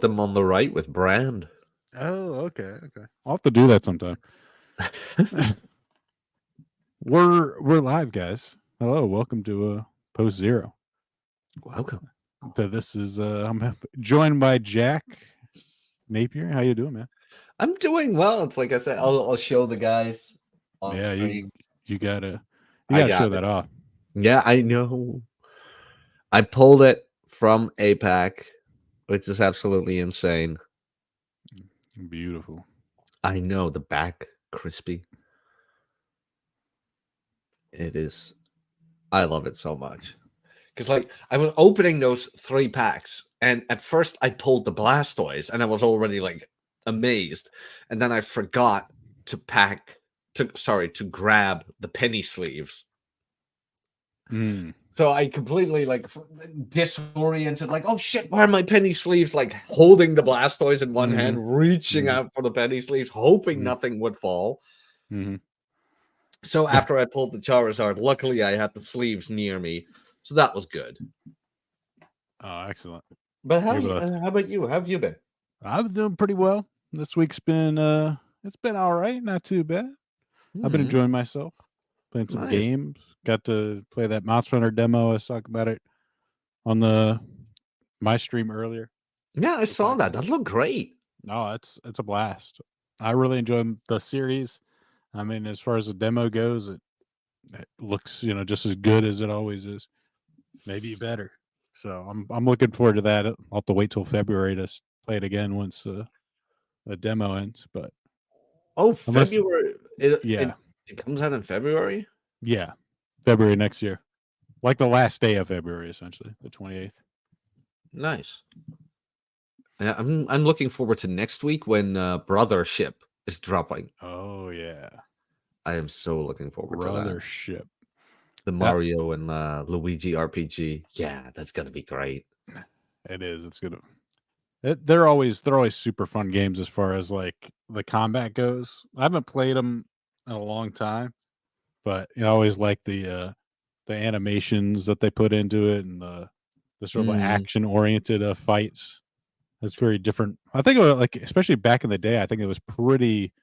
them on the right with brand. Oh, okay. I'll have to do that sometime. We're live, guys. Hello, welcome to Post Zero. Welcome. This is I'm joined by Jack Napier. How you doing, man? I'm doing well. It's like I said, I'll show the guys on Yeah, you stream. you gotta I show got it. that off. Yeah, I know. I pulled it from APAC, which is absolutely insane. Beautiful. I know the back crispy. It is. I love it so much. Because like I was opening those 3 packs, and at first I pulled the Blastoise, and I was already like amazed, and then I forgot to to grab the penny sleeves. Mm. So I completely like disoriented, like, oh shit, where are my penny sleeves? Like holding the Blastoise in one Mm-hmm. hand, reaching Mm-hmm. out for the penny sleeves, hoping Mm-hmm. nothing would fall. Mm-hmm. So after I pulled the Charizard, luckily I had the sleeves near me, so that was good. Oh, excellent. But You're able to, how about you? How have you been? I was doing pretty well. This week's been it's been all right, not too bad. I've been Hmm, enjoying myself, playing some nice. games. Got to play that Monster Hunter demo. I was talking about it on the my stream earlier. Yeah, I The saw that. podcast. That looked great. No, it's a blast. I really enjoy the series. I mean, as far as the demo goes, it looks just as good as it always is, maybe better. So I'm looking forward to that. I'll have to wait till February to play it again once the demo ends. But Oh, unless February. It yeah it, it comes out in February. yeah February next year, like the last day of February, essentially the 28th. Nice. Yeah, I'm looking forward to next week when Brothership is dropping. Oh yeah, I am so looking forward to that. brothership. The Yeah, Mario and Luigi RPG. Yeah, that's gonna be great. it is. It's gonna. They're always super fun games as far as like the combat goes. I haven't played them in a long time, but I always like the animations that they put into it and the sort of like Mm, action oriented fights. That's very different. I think like especially back in the day, I think it was pretty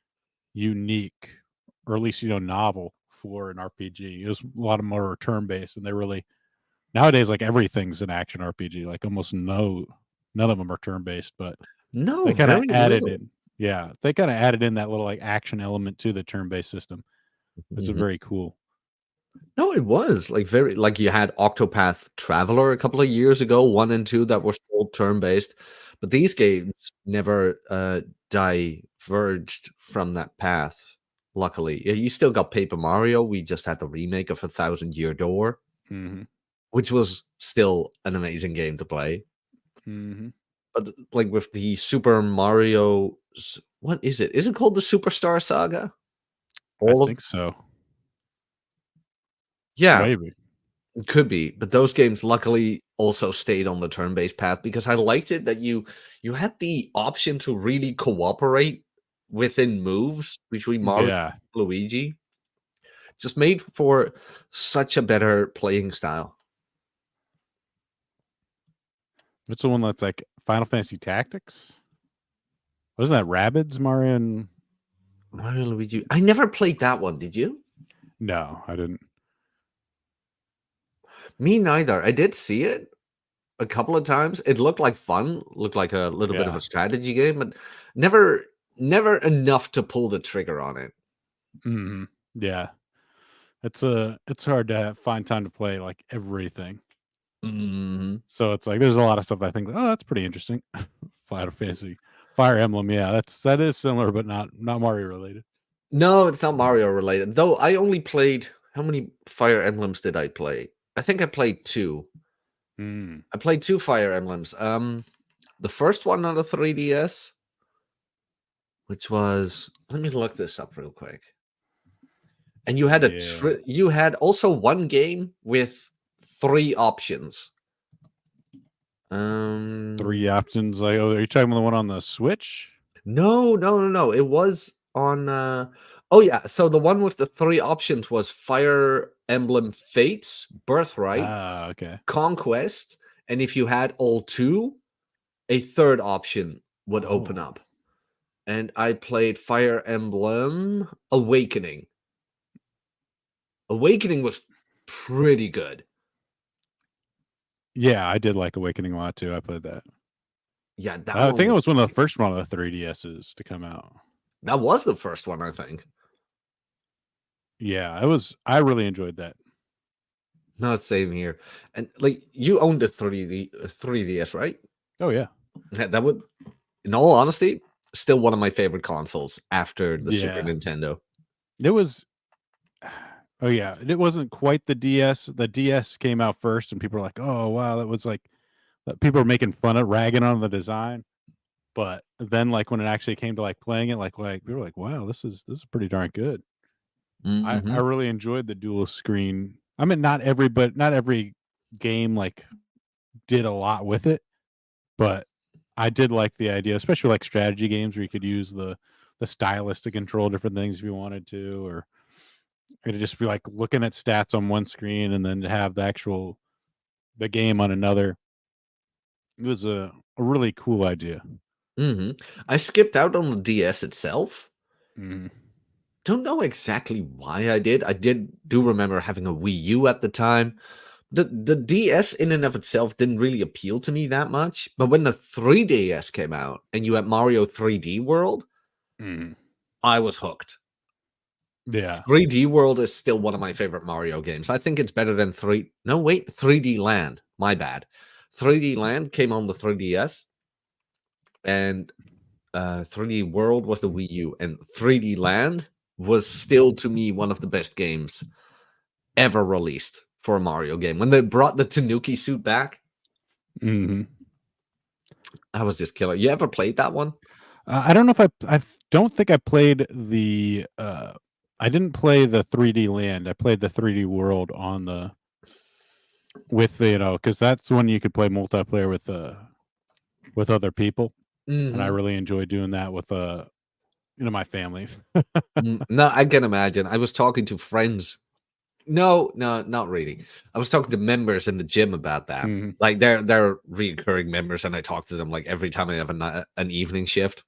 unique, or at least novel for an RPG. It was a lot of more turn based, and they really nowadays like everything's an action RPG. Like almost none of them are turn based, but no, they kind of very added little. in. Yeah, they kind of added in that little like action element to the turn based system. It's a Mhm. very cool. No, it was like very like you had Octopath Traveler a couple of years ago, 1 and 2 that were still turn-based, but these games never diverged from that path. Luckily, yeah, you still got Paper Mario. We just had the remake of A Thousand Year Door, Hmm. which was still an amazing game to play. Hmm. But like with the Super Mario, what is it? Is it called the Superstar Saga? I All of think so. yeah, Maybe. it could be, but those games luckily also stayed on the turn-based path because I liked it that you had the option to really cooperate within moves between Mario Yeah. and Luigi. Just made for such a better playing style. What's the one that's like Final Fantasy Tactics? Wasn't that Rabbids, Mario? And... Mario and Luigi. I never played that one, did you? No, I didn't. Me neither. I did see it a couple of times. It looked like fun, looked like a little bit of Yeah. a strategy game, but never enough to pull the trigger on it. Hmm. Yeah. It's hard to find time to play like everything. Mhm. So it's like there's a lot of stuff that I think, oh, that's pretty interesting. Final Fantasy, Fire Emblem, yeah, that is similar, but not Mario related. No, it's not Mario related. Though I only played how many Fire Emblems did I play? I think I played 2. Mm, I played 2 Fire Emblems. The first one on the 3DS, which was let me look this up real quick. And you had yeah, you had also one game with 3 options. three Um options. Like, oh, are you talking about the one on the Switch? no. It was on oh yeah, so the one with the 3 options was Fire Emblem Fates, Birthright, Ah, okay. Conquest, and if you had all 2, a third option would open Oh, up. And I played Fire Emblem Awakening. Awakening was pretty good. yeah, I did like Awakening a lot too. I played that. Yeah, that I one think it was was one of the first one of the 3DSs to come out. that was the first one, I think. Yeah, it was. I really enjoyed that. No, same here. And like you owned the 3DS, right? Oh yeah, That would, in all honesty, still one of my favorite consoles after the Super yeah. Nintendo. It was. Oh yeah, it wasn't quite the DS. The DS came out first, and people were like, "Oh wow, that was like." People were making fun of ragging on the design, but then like when it actually came to like playing it, like we were like, "Wow, this is pretty darn good." I Mm-hmm. really enjoyed the dual screen. I mean, not every game like did a lot with it, but I did like the idea, especially like strategy games where you could use the stylus to control different things if you wanted to, or it'd just be like looking at stats on one screen and then to have the game on another. It was a really cool idea. Mm-hmm. I skipped out on the DS itself. Mhm. Don't know exactly why I did. I do remember having a Wii U at the time. The DS in and of itself didn't really appeal to me that much. But when the 3DS came out and you had Mario 3D World, Mhm. I was hooked. Yeah. 3D World is still one of my favorite Mario games. I think it's better than 3D Land. My bad. 3D Land came on the 3DS and 3D World was the Wii U and 3D Land was still to me one of the best games ever released for a Mario game. When they brought the Tanuki suit back, Mhm. I was just killer. You ever played that one? I don't know if I don't think I played I didn't play the 3D Land. I played the 3D World on the with the, because that's when you could play multiplayer with other people, and I Hmm. really enjoyed doing that with my family. No, I can imagine. I was talking to friends. No, no, not really. I was talking to members in the gym about that. Mhm. Like they're recurring members, and I talk to them like every time I have an evening shift.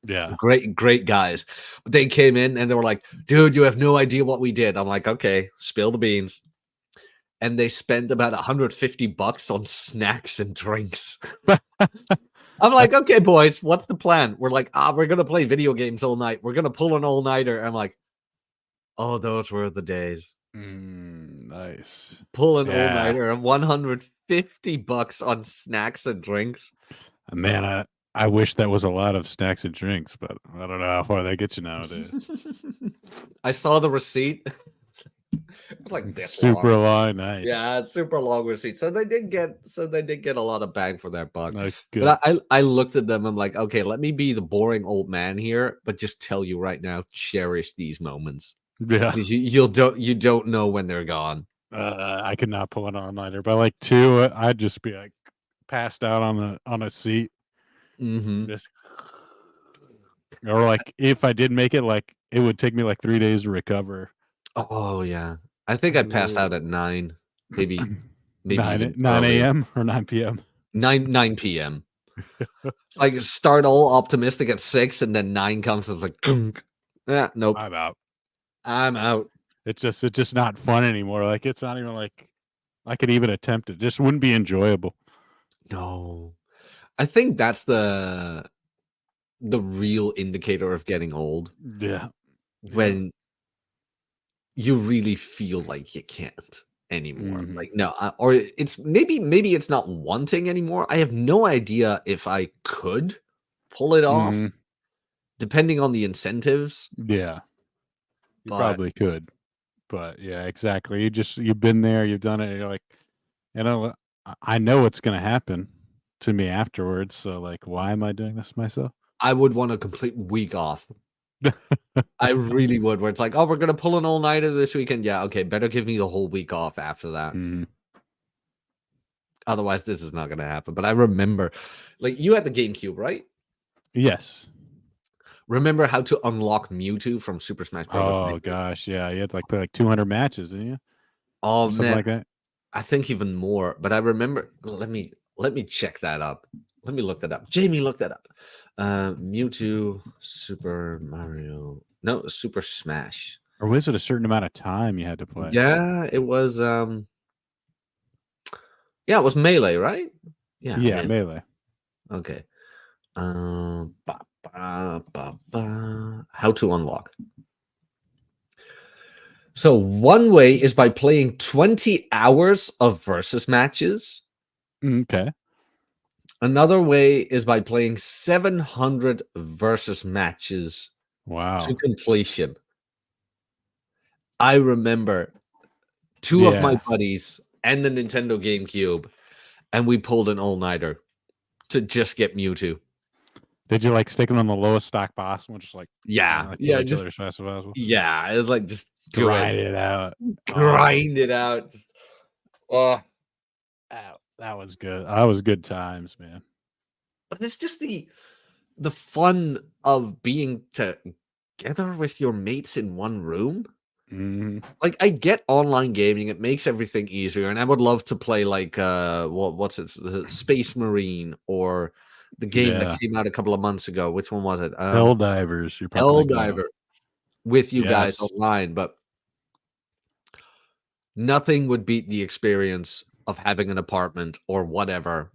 Yeah. Great guys. But they came in and they were like, "Dude, you have no idea what we did." I'm like, "Okay, spill the beans." And they spent about 150 bucks on snacks and drinks. I'm like, That's "Okay, boys, what's the plan?" We're like, we're gonna play video games all night. We're gonna pull an all-nighter." I'm like, "Oh, those were the days." nice. Pull an Yeah. all-nighter and 150 bucks on snacks and drinks. Man, I wish that was a lot of snacks and drinks, but I don't know how far they get you nowadays. I saw the receipt. It's like this long. Super long, nice. Yeah, it's super long receipt. So they did get a lot of bang for their buck. Good. But I looked at them. I'm like, okay, let me be the boring old man here, but just tell you right now, cherish these moments Yeah. because you don't know when they're gone. I could not pull an all-nighter. By like 2, I'd just be like passed out on a seat, Hmm. just or like if I did make it, like it would take me like 3 days to recover. Oh yeah, I think I passed out at 9, maybe 9 even 9 earlier. a.m. or 9 p.m. 9 p.m. Like start all optimistic at 6, and then 9 comes. And it's like, gunk. Yeah, nope, I'm out. I'm out. It's just not fun anymore. Like it's not even like I could even attempt it. Just wouldn't be enjoyable. No, I think that's the real indicator of getting old Yeah. Yeah. when you really feel like you can't anymore. Mhm. Like no, or it's maybe it's not wanting anymore. I have no idea if I could pull it off, Mhm. depending on the incentives. Yeah. You But probably could. But yeah, exactly. You've been there, you've done it, and you're like, I know what's gonna happen to me afterwards. So like, why am I doing this to myself? I would want a complete week off. I really would. Where it's like, oh, we're gonna pull an all nighter this weekend. Yeah, okay. Better give me the whole week off after that. Mhm. Otherwise, this is not gonna happen. But I remember, like, you had the GameCube, right? Yes. Remember how to unlock Mewtwo from Super Smash Brothers Oh Melee? gosh, yeah. You had to like play like 200 matches, didn't you? Oh Or something man, like that. I think even more. But I remember. Let me check that up. Let me look that up. Jamie, look that up. Mewtwo, Super Mario. No, Super Smash. Or was it a certain amount of time you had to play? Yeah, it was. Yeah, it was Melee, right? Yeah, Yeah, Melee. Melee. Okay. How to unlock. So one way is by playing 20 hours of versus matches. Okay. Another way is by playing 700 versus matches to Wow. completion. I remember two of my Yeah. buddies and the Nintendo GameCube, and we pulled an all-nighter to just get Mewtwo. Did you like sticking on the lowest stock possible, just like Yeah, kill yeah, each just other as fast as possible? yeah, it was like just do it, Grind it out. Awesome. grind it out. Oh, That was good. That was good times, man. but it's just the fun of being together with your mates in one room. Hmm. Like I get online gaming, it makes everything easier, and I would love to play like what's it, the Space Marine or the game that Yeah. came out a couple of months ago. Which one was it? Hell divers, you're probably thinking of. Helldiver with you guys Yes. online, but nothing would beat the experience of having an apartment or whatever.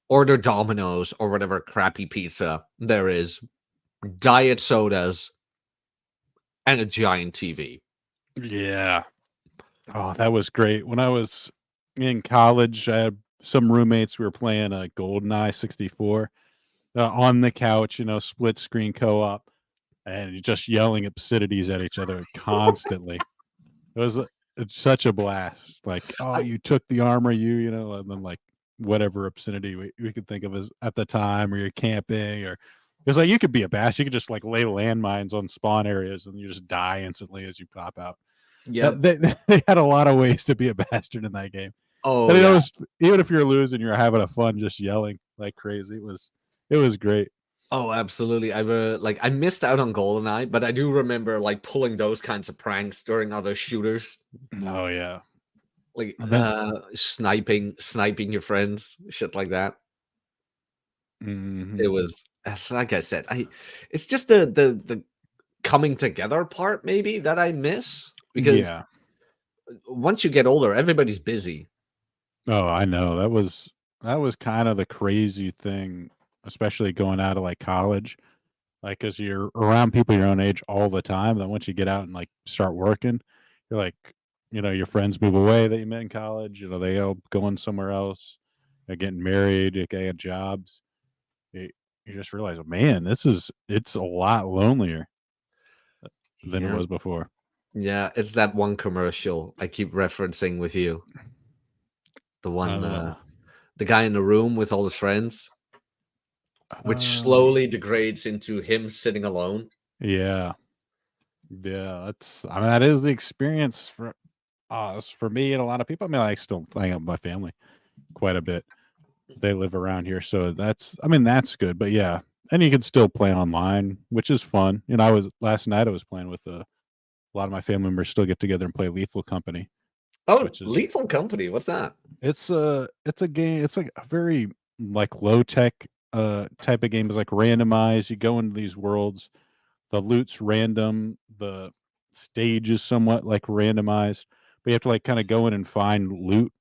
Order Domino's or whatever crappy pizza there is, diet sodas, and a giant TV. Yeah. Oh, that was great. When I was in college, I had some roommates. We were playing a GoldenEye 64 on the couch, split screen co-op, and just yelling obscenities at each other constantly. It's such a blast. Like, oh, I, you took the armor, and then like whatever obscenity we could think of as at the time, or you're camping, or because like you could be a bash, you could just like lay landmines on spawn areas and you just die instantly as you pop out. yep. They had a lot of ways to be a bastard in that game. Oh And yeah. even if you're losing, you're having a fun just yelling like crazy. It was great. Oh, absolutely. I missed out on GoldenEye, but I do remember like pulling those kinds of pranks during other shooters, Oh yeah. like And then sniping your friends, shit like that. It mhm. was like I said, it's just the coming together part maybe that I miss because Yeah. once you get older, everybody's busy. Oh, I know. That was kind of the crazy thing, especially going out of like college. Like, cause you're around people your own age all the time. Then once you get out and like start working, you're like, your friends move away that you met in college. They all going somewhere else. They're getting married. They got jobs. You, you just realize, man, it's a lot lonelier than it Yeah. was before. Yeah, it's that one commercial I keep referencing with you. The one Uh, the guy in the room with all his friends, which uh, slowly degrades into him sitting alone. yeah, yeah. That is the experience for us, for me, and a lot of people. I mean, I still hang out with my family quite a bit. They live around here, so that's good. But yeah, and you can still play online, which is fun. Last night I was playing with a lot of my family members. Still get together and play Lethal Company, Oh, which is Lethal Company. What's that? it's a game. It's like a very like low tech type of game. It's like randomized. You go into these worlds. The loot's random. The stage is somewhat like randomized, but you have to like kind of go in and find loot.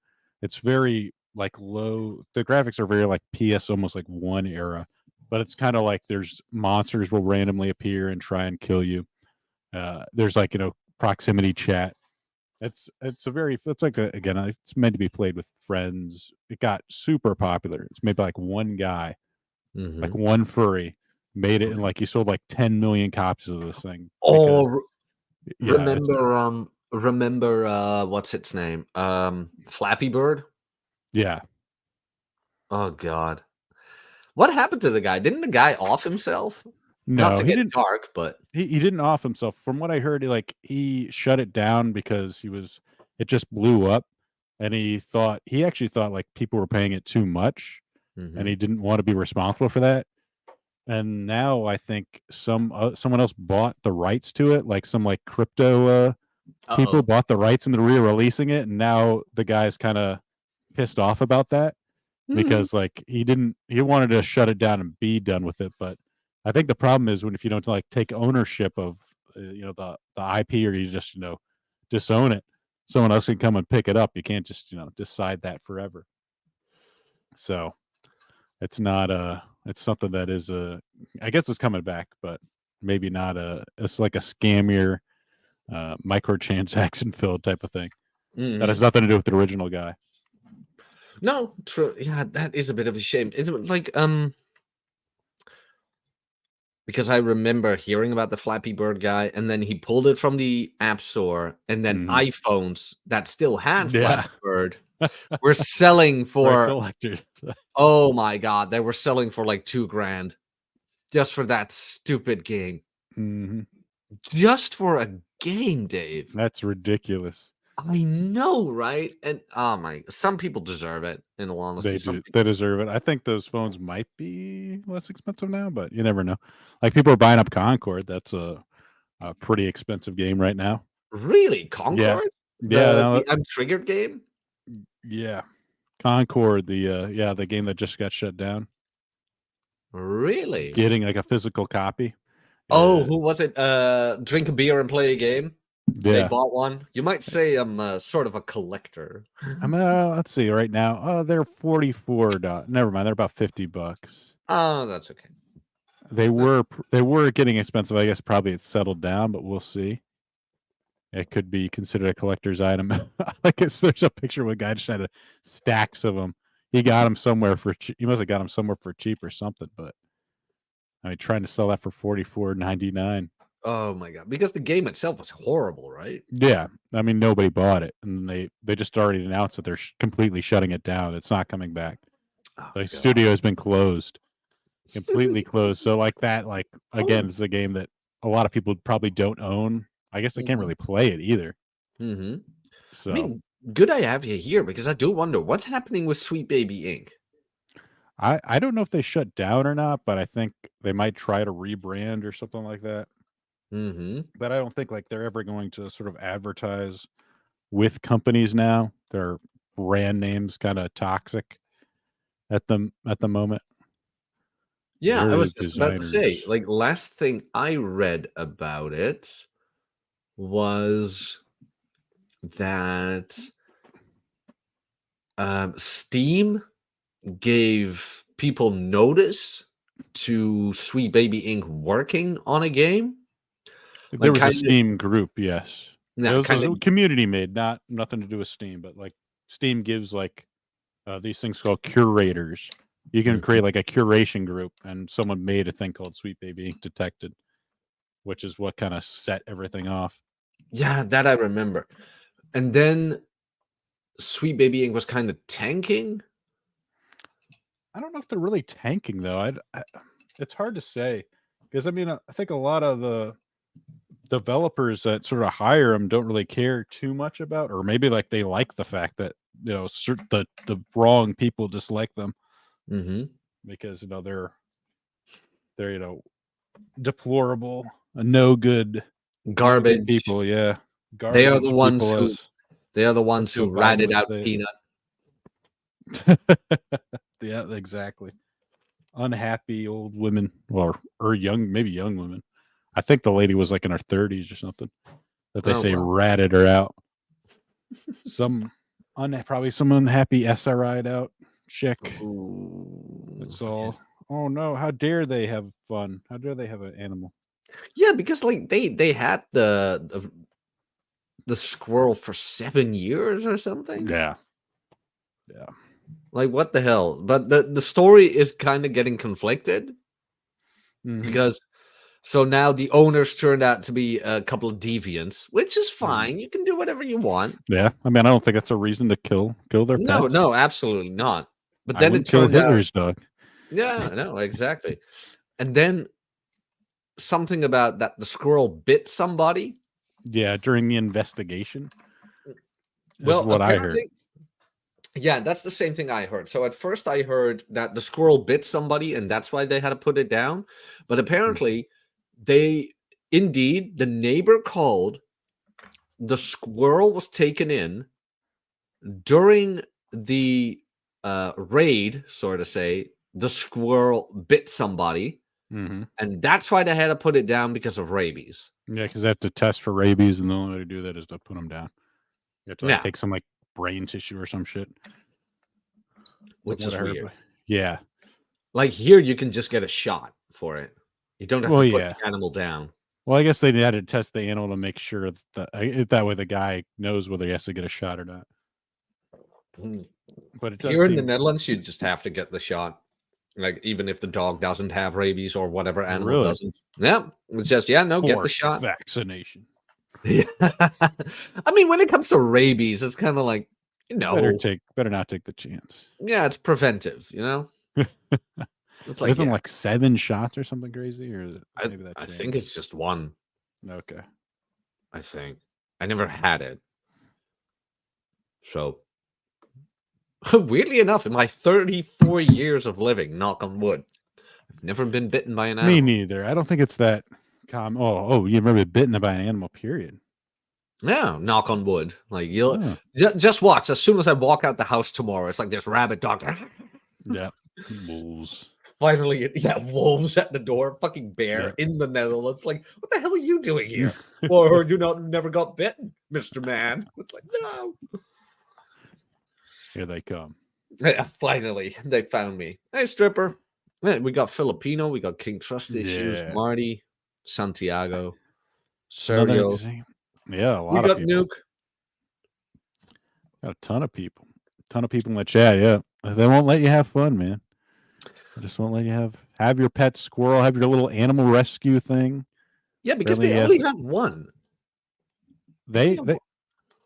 It's very like low. The graphics are very like PS almost like one era, but it's kind of like there's monsters will randomly appear and try and kill you. There's like proximity chat. It's like again, it's meant to be played with friends. It got super popular. It's made by like one guy, like Mhm. one furry made it, and like he sold like 10 million copies of this thing Oh, because yeah, remember, what's its name? Flappy Bird? yeah. Oh god. What happened to the guy? Didn't the guy off himself? Not No, to he get didn't. dark, but He didn't off himself. From what I heard, he shut it down because it just blew up, and he actually thought like people were paying it too much, and mhm. he didn't want to be responsible for that. And now I think someone else bought the rights to it, like some like crypto people Uh-oh. bought the rights and they're re-releasing it, and now the guy's kind of pissed off about that. because like he wanted to shut it down and be done with it. But I think the problem is if you don't like take ownership of the IP, or you just disown it, someone else can come and pick it up. You can't just decide that forever. So it's not it's something that is I guess it's coming back, but maybe not it's like a scammier microtransaction filled type of thing that has nothing to do with the original guy. No, true. Yeah, that is a bit of a shame. It's like because I remember hearing about the Flappy Bird guy, and then he pulled it from the App Store, and then iPhones that still had Flappy Bird were selling for collectors. Oh my god, they were selling for like $2,000 just for that stupid game. Just for a game, Dave. That's ridiculous. I know, right? And some people deserve it, in all honesty. They deserve it. I think those phones might be less expensive now, but you never know. Like people are buying up Concord. That's a pretty expensive game right now. Really? Concord? Yeah. The Untriggered game? Yeah. Concord, the game that just got shut down. Really? Getting like a physical copy. Oh, who was it? Drink a beer and play a game? Yeah. They bought one. You might say I'm sort of a collector. Let's see right now. Oh, they're $44. Never mind. They're about $50. Oh, that's okay. They were getting expensive. I guess probably it's settled down, but we'll see. It could be considered a collector's item. I guess there's a picture of a guy just had stacks of them. He got them somewhere for cheap. He must have got them somewhere for cheap or something. But I mean, trying to sell that for $44.99. Oh my god! Because the game itself was horrible, right? Yeah, I mean nobody bought it, and they just already announced that they're completely shutting it down. It's not coming back. The studio has been closed, completely closed. So like that, again, it's a game that a lot of people probably don't own. I guess they can't really play it either. So I mean, good I have you here, because I do wonder what's happening with Sweet Baby Inc. I don't know if they shut down or not, but I think they might try to rebrand or something like that. But I don't think like they're ever going to sort of advertise with companies now. Their brand names kind of toxic at the moment. Yeah, I was just about to say, like, last thing I read about it was that Steam gave people notice to Sweet Baby Inc. working on a game. There was a Steam group, yes. Yeah, it was a community made, nothing to do with Steam, but like Steam gives like these things called curators. You can create like a curation group, and someone made a thing called Sweet Baby Inc. Detected, which is what kind of set everything off. Yeah, that I remember. And then Sweet Baby Inc. was kind of tanking. I don't know if they're really tanking though. It's hard to say, because I mean I think a lot of the developers that sort of hire them don't really care too much about, or maybe like they like the fact that the wrong people dislike them because they're deplorable, no good, garbage people. Yeah, garbage. They are the ones who ratted out Peanut. Yeah, exactly. Unhappy old women, or maybe young women. I think the lady was like in her 30s or something. That they say ratted her out. Probably some unhappy SRI'd out chick. That's all. Oh no! How dare they have fun? How dare they have an animal? Yeah, because like they had the squirrel for 7 years or something. Yeah. Like what the hell? But the story is kind of getting conflicted because so now the owners turned out to be a couple of deviants, which is fine. You can do whatever you want. Yeah, I mean, I don't think that's a reason to kill their pets. No, absolutely not. But then it turned out Hitler's dog. Yeah, no, exactly. And then something about that the squirrel bit somebody. Yeah, during the investigation. Well, what I heard. Yeah, that's the same thing I heard. So at first I heard that the squirrel bit somebody and that's why they had to put it down. But apparently the neighbor called, the squirrel was taken in during the raid, sort of say, the squirrel bit somebody, Hmm. and that's why they had to put it down because of rabies. Yeah, because they have to test for rabies, and the only way to do that is to put them down. You have to like Yeah, take some like brain tissue or some shit, from which what is I heard. weird. But yeah, Like here, you can just get a shot for it. You don't have well, to put yeah. the animal down. Well, I guess they had to test the animal to make sure that way the guy knows whether he has to get a shot or not. Mm. But it does Here in the seem Netherlands, you just have to get the shot. Like even if the dog doesn't have rabies or whatever animal really doesn't. Yeah, it's just yeah, no, get the forced shot. vaccination. Yeah. I mean, when it comes to rabies, it's kind of like, Better not take the chance. yeah, it's preventive, It's like, Isn't yeah, like 7 shots or something crazy, or I, maybe that I think it's changed. just one. Okay. I think I never had it. So weirdly enough, in my 34 years of living, knock on wood, I've never been bitten by an Me animal. neither. I don't think it's that common. Oh, you've never been bitten by an animal, period. Yeah, knock on wood. Like you'll Oh, just watch. As soon as I walk out the house tomorrow, it's like this rabid dog. yeah. Wolves. Finally, yeah, wolves at the door, fucking bear Yeah. in the Netherlands. Like, what the hell are you doing here? Or you never got bitten, Mr. Man. It's like, no. Here they come. Yeah, finally, they found me. Hey, stripper. Man, we got Filipino, we got King Trust Issues, Yeah. Marty, Santiago, Another Sergio. example. Yeah, a We lot of got people. Nuke. Got a ton of people. A ton of people in the chat. Yeah. They won't let you have fun, man. They just won't let you have your pet squirrel, have your little animal rescue thing. Yeah, because Apparently, they yes. only had one. Only They had they one.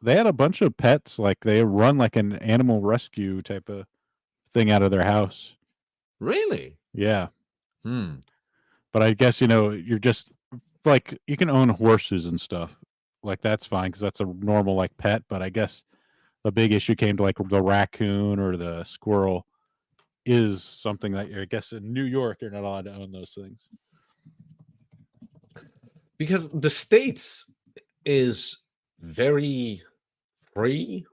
they had a bunch of pets. Like they run like an animal rescue type of thing out of their house. Really? Yeah. Hmm. But I guess you're just like you can own horses and stuff. Like that's fine because that's a normal like pet. But I guess the big issue came to like the raccoon or the squirrel is something that I guess in New York you're not allowed to own those things. Because the States is very free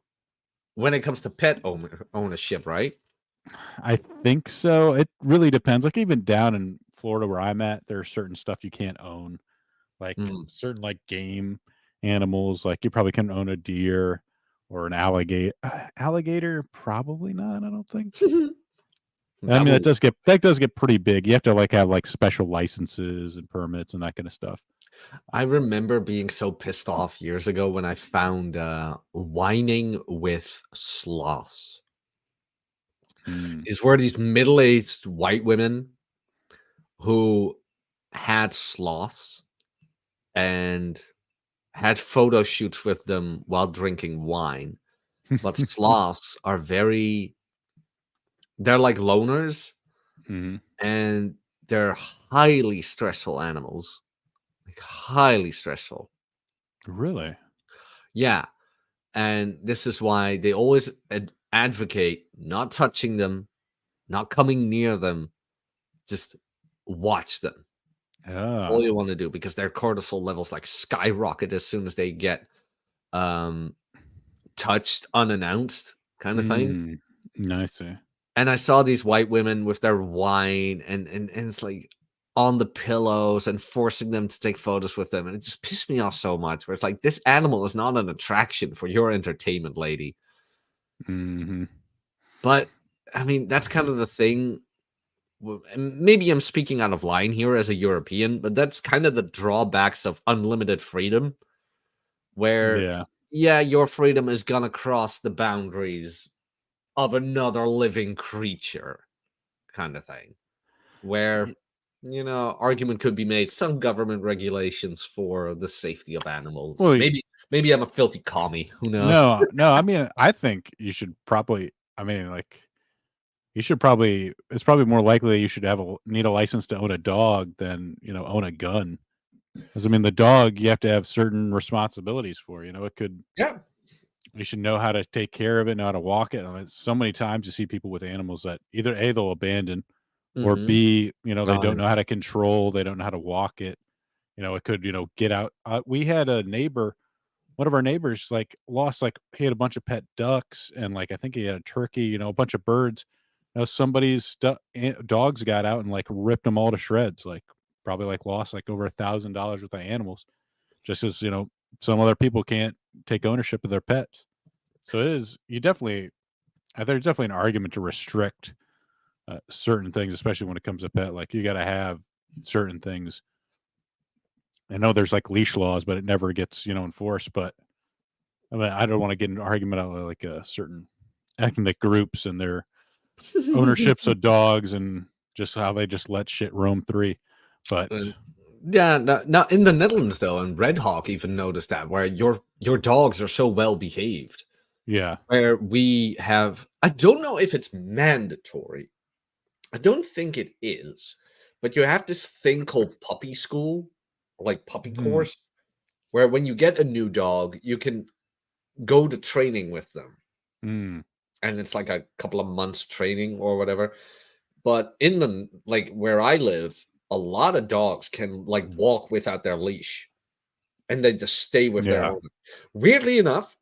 when it comes to ownership, right? I think so. It really depends. Like even down in Florida where I'm at, there's certain stuff you can't own, like Hmm. certain like game animals. Like you probably can own a deer or an alligator. Alligator, probably not. I don't think. I That mean, will that does get pretty big. You have to like have like special licenses and permits and that kind of stuff. I remember being so pissed off years ago when I found whining with sloths. Mm. These were these middle-aged white women who had sloths and had photo shoots with them while drinking wine. But sloths are they're like loners Mhm. and they're highly stressful animals. Like highly stressful. Really? Yeah. And this is why they always advocate not touching them, not coming near them, just watch them. All Ah. you want to do because their cortisol levels like skyrocket as soon as they get um touched unannounced kind of thing. Mm. I see. And I saw these white women with their wine and it's like on the pillows and forcing them to take photos with them. And it just pissed me off so much where it's like this animal is not an attraction for your entertainment, lady. Mhm. But I mean, that's kind of the thing. And maybe I'm speaking out of line here as a European, but that's kind of the drawbacks of unlimited freedom, where, Yeah. yeah, your freedom is going to cross the boundaries of another living creature, kind of thing. Where, argument could be made some government regulations for the safety of animals. Well, Maybe I'm a filthy commie. Who knows? no, no. I mean, I think you should probably. I mean, like you should probably. It's probably more likely you should need a license to own a dog than own a gun. Because I mean, the dog you have to have certain responsibilities for. It could. Yeah. You should know how to take care of it, know how to walk it. I mean, so many times you see people with animals that either A, they'll abandon, or Mm-hmm. B, they Oh, don't yeah. know how to control, they don't know how to walk it. It could, get out. We had a neighbor one of our neighbors like lost like he had a bunch of pet ducks and like I think he had a turkey, a bunch of birds. Somebody's dogs got out and like ripped them all to shreds. Like probably like lost like over $1,000 worth of animals, just as some other people can't take ownership of their pets. So it is you definitely. There's definitely an argument to restrict certain things, especially when it comes to pet. Like you got to have certain things. I know there's like leash laws, but it never gets enforced. But I mean, I don't want to get into an argument about like certain ethnic groups and their ownerships of dogs and just how they just let shit roam free. But Yeah, now in the Netherlands though, and Red Hawk even noticed that where your dogs are so well behaved. yeah, Where we have, I don't know if it's mandatory. I don't think it is, but you have this thing called puppy school, or like puppy course, where when you get a new dog, you can go to training with them. mm, And it's like a couple of months training or whatever. But in the like where I live, a lot of dogs can like walk without their leash and they just stay with their yeah, owner. Weirdly enough,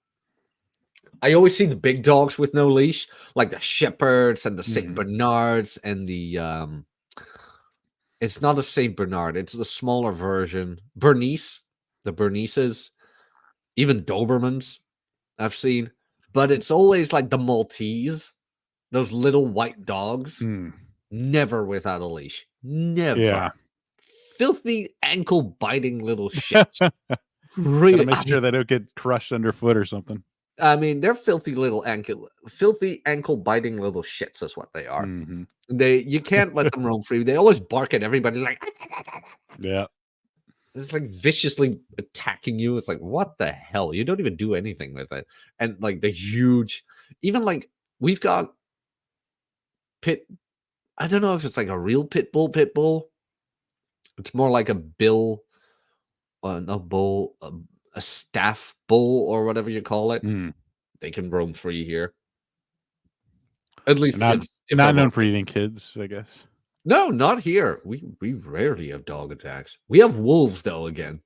I always see the big dogs with no leash, like the Shepherds and the Saint Bernards and the it's not a Saint Bernard, it's the smaller version. Bernese, the Berneses, even Dobermans I've seen. But it's always like the Maltese, those little white dogs, never without a leash. Never. yeah. Filthy ankle biting little shits. Gotta Really, make sure they don't get crushed underfoot or something. I mean, they're filthy ankle biting little shits is what they are. You can't let them roam free. They always bark at everybody like yeah. It's like viciously attacking you. It's like, what the hell? You don't even do anything with it. And like the huge, even like we've got pit. I don't know if it's like a real pit bull. It's more like a bill, a bull, a staff bull or whatever you call it. They can roam free here. At least Not if not known for eating kids, I guess. No, not here. We rarely have dog attacks. We have wolves though again.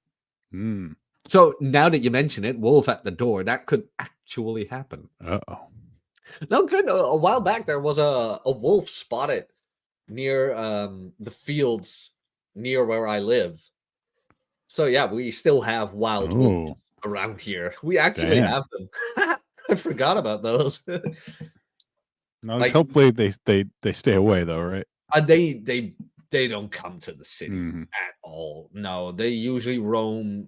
So now that you mention it, wolf at the door, that could actually happen. Uh-oh. No, good. A while back there was a wolf spotted near the fields near where I live. So yeah, we still have wild wolves around here. We actually have them. I forgot about those. No, like, hopefully they stay away though, right? They don't come to the city at all. No, they usually roam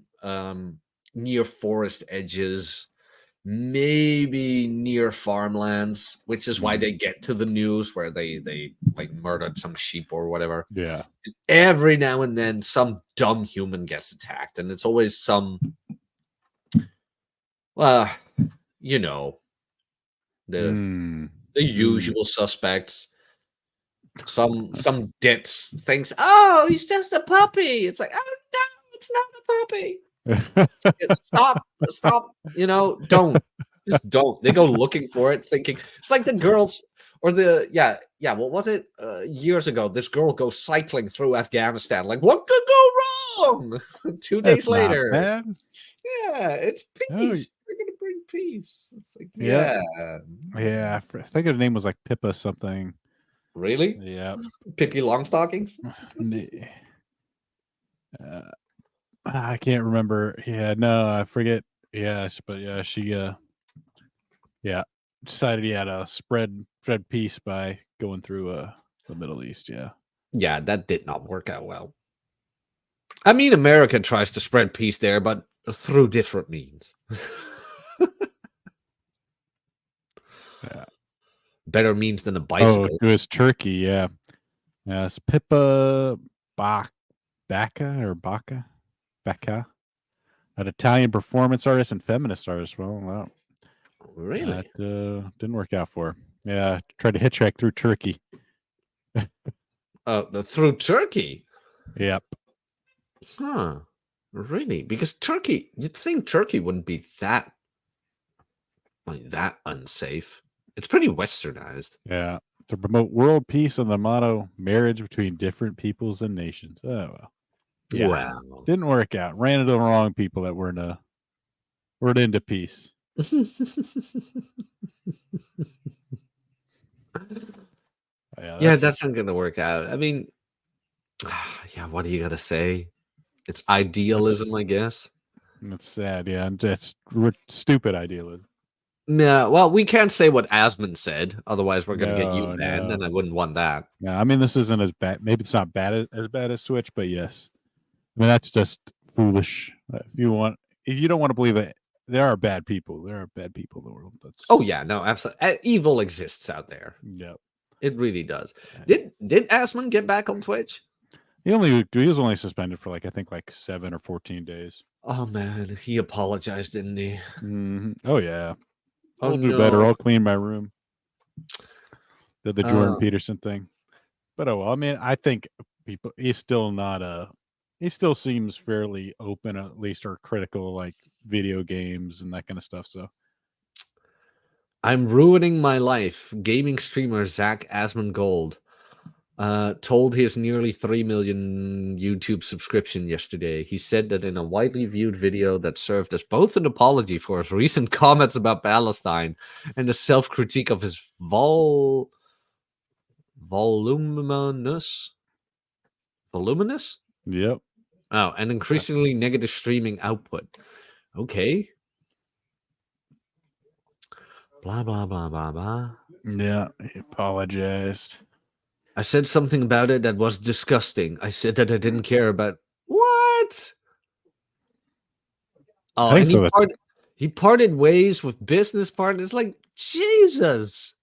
near forest edges, maybe near farmlands, which is why they get to the news where they like murdered some sheep or whatever. Yeah. Every now and then some dumb human gets attacked, and it's always some you know, the usual suspects. Some ditz thinks, oh, he's just a puppy. It's like, oh no, it's not a puppy. Stop, just don't. They go looking for it, thinking it's like the girls or what was it? Years ago, this girl goes cycling through Afghanistan. Like, what could go wrong? 2 days later. Yeah, it's peace. Oh, We're gonna bring peace. It's like, yeah. I think her name was like Pippa something. Really? Yeah. Pippi Longstockings? I can't remember. Yeah, no, I forget. Yes, but yeah, she decided he had to spread peace by going through the Middle East. Yeah, that did not work out well. I mean, America tries to spread peace there, but through different means. Yeah. Better means than a bicycle. Oh, it was Turkey, yeah. It's Pippa Bacca, an Italian performance artist and feminist artist. Well, wow. Really? That didn't work out for her. Yeah, tried to hitchhike through Turkey. Through Turkey? Yep. Huh. Really? Because Turkey, you'd think Turkey wouldn't be that unsafe. It's pretty westernized. Yeah. To promote world peace and the motto marriage between different peoples and nations. Oh well. Yeah. Wow. Didn't work out. Ran into the wrong people that weren't Word into peace. Yeah, Yeah, that's that's not gonna work out. I mean, yeah, what do you gotta say? It's idealism, that's I guess. that's sad. Yeah, and that's stupid idealism. Yeah, well, we can't say what Asmund said, otherwise we're gonna get you No, banned, no, and I wouldn't want that. no. I mean, this isn't as bad. Maybe it's not as bad as Twitch, but yes. I mean, that's just foolish. If you don't want to believe it, there are bad people. There are bad people in the world. Oh That's yeah, no, absolutely. Evil exists out there. yeah. It really does. Yeah. Did Asmund get back on Twitch? He was only suspended for like I think like 7 or 14 days. Oh man, he apologized, didn't he? Oh yeah, Oh I'll do better. no. I'll clean my room. Did the Jordan Uh, Peterson thing, but oh well. I mean, I think people. He's still not a. He still seems fairly open, at least, or critical, like video games and that kind of stuff. So I'm ruining my life. Gaming streamer Zach Asmongold told his nearly 3 million YouTube subscription yesterday. He said that in a widely viewed video that served as both an apology for his recent comments about Palestine and a self-critique of his voluminous voluminous yep, and increasingly negative streaming output. Okay. Blah blah blah blah blah. yeah. He apologized. I said something about it that was disgusting. I said that I didn't care about what? I Oh, think and so. he parted ways with business partners. Like Jesus,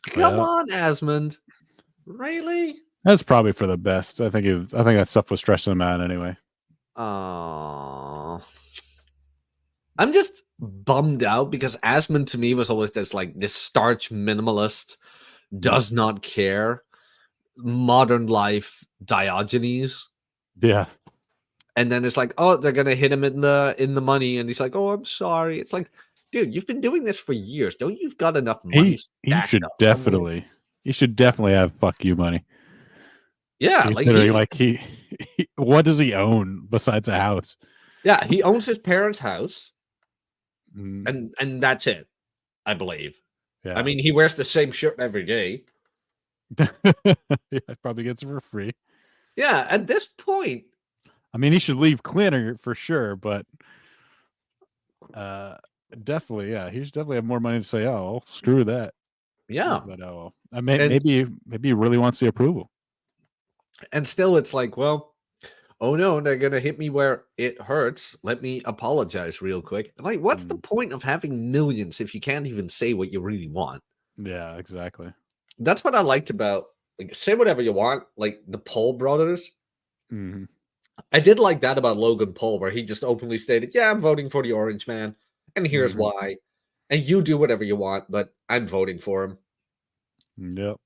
come Yeah, on, Asmund, really? that's probably for the best. I think that stuff was stressing him out anyway. Oh, I'm just bummed out because Asmund to me was always this starch minimalist, does not care, modern life Diogenes. Yeah, And then it's like, oh, they're gonna hit him in the money, and he's like, oh, I'm sorry. It's like, dude, you've been doing this for years. Don't you've got enough money he stacked should up somewhere? definitely have fuck you money. Yeah, like Considering like what does he own besides a house? he owns his parents' house, Mm, and that's it, I believe. I yeah, mean, he wears the same shirt every day. yeah, probably gets it for free. Yeah, at this point, I mean, he should leave cleaner for sure, but uh, definitely, yeah, he should definitely have more money to say, "Oh, well, screw that." yeah, But oh, well. I mean, and maybe he really wants the approval. still, it's like, well, oh no, they're gonna hit me where it hurts. Let me apologize real quick. Like, what's the Mm, point of having millions if you can't even say what you really want? yeah, exactly. That's what I liked about, like, say whatever you want, like the Paul brothers. Hmm. I did like that about Logan Paul, where he just openly stated, "Yeah, I'm voting for the Orange Man, and here's Hmm. why." And you do whatever you want, but I'm voting for him. Yep.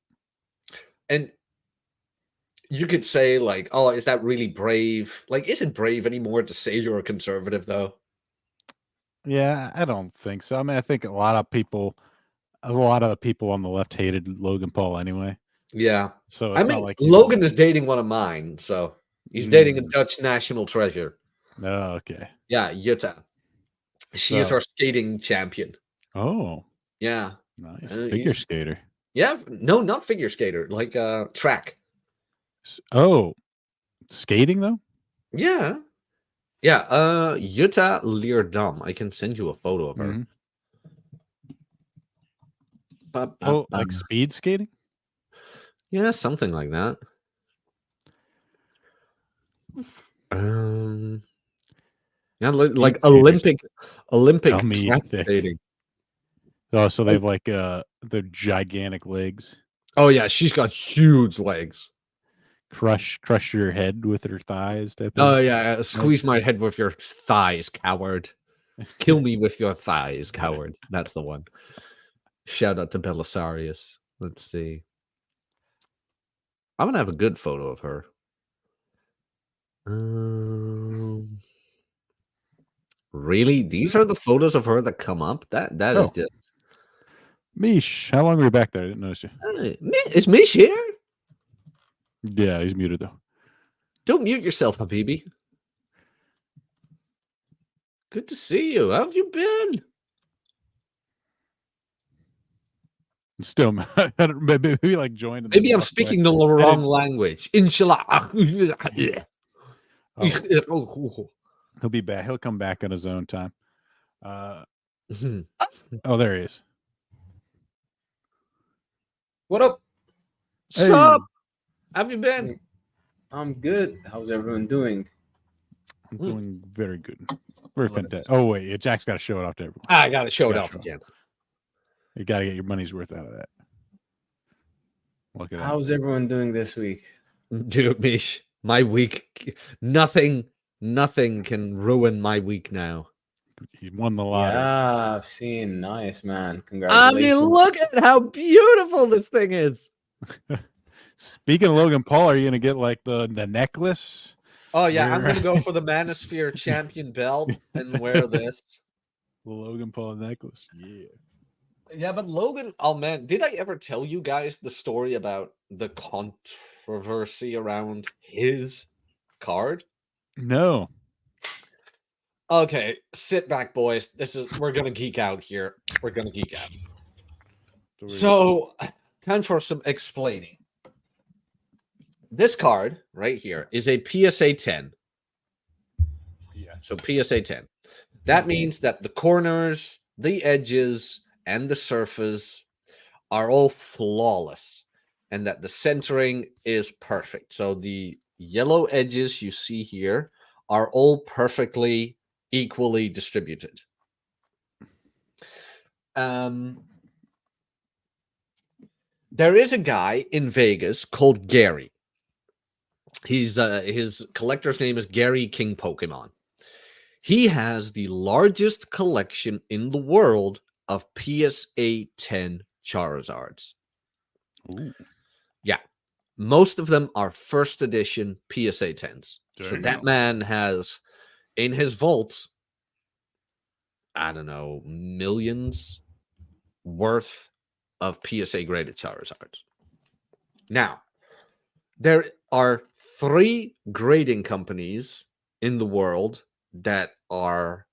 And you could say, like, "Oh, is that really brave?" Like, is it brave anymore to say you're a conservative, though? Yeah, I don't think so. I mean, I think a lot of the people on the left hated Logan Paul anyway. Yeah. So I it's not mean, like he was. Logan is dating one of mine, so he's dating a Mm, Dutch national treasure. oh, okay. Yeah, Jutta. She is So, our skating champion. oh, Yeah. nice figure He's skater. yeah, no, not figure skater, like track. Oh, skating though. Yeah. Yeah, Jutta Leerdam. I can send you a photo of her. Hmm. Ba, ba, Oh, ba. like speed skating. Yeah, something like that. Um, yeah, like Speed skaters. Tell Olympic me track thick. skating. Oh, so Like, they've like the gigantic legs. oh yeah, she's got huge legs. Crush your head with her thighs type Oh of yeah, thing. squeeze my head with your thighs, coward. Kill me with your thighs, coward. That's the one. Shout out to Belisarius. Let's see. I'm gonna have a good photo of her. Um, really? These are the photos of her that come up? That is Oh, just Mish, how long were you back there? I didn't notice you. Is Mish here? Yeah, he's muted though. Don't mute yourself, Habibi. Good to see you. How have you been? Still, maybe like joined. And Maybe then I'm walked away. speaking the wrong language. Inshallah. Oh, he'll be back. He'll come back on his own time. Oh, there he is. What up? Sup? How have you been? I'm good. How's everyone doing? I'm doing very good. Very fantastic. Oh, wait. Jack's got to show it off to everyone. I got to show it off again. You got to get your money's worth out of that. Look at that. How's everyone doing this week? Dude, Mish, my week, nothing can ruin my week now. He won the lottery. Yeah, I've seen. Nice, man. I Congratulations. mean, look at how beautiful this thing is. Speaking of Logan Paul, are you going to get like the necklace? Oh, yeah, I'm going to go for the Manosphere champion belt and wear this. The Logan Paul necklace. Yeah. Yeah, but Logan, oh man, did I ever tell you guys the story about the controversy around his card? No. Okay, sit back, boys. We're gonna geek out here. We're gonna geek out. So, time for some explaining. This card right here is a PSA 10. Yeah. So PSA 10. That means that the corners, the edges, and the surface are all flawless, and that the centering is perfect. So the yellow edges you see here are all perfectly equally distributed. There is a guy in Vegas called Gary. His collector's name is Gary King Pokemon. He has the largest collection in the world of PSA 10 Charizards. Ooh. Yeah. Most of them are first edition PSA 10s. So Damn. that man has in his vaults, I don't know, millions worth of PSA graded Charizards. Now, there are 3 grading companies in the world that are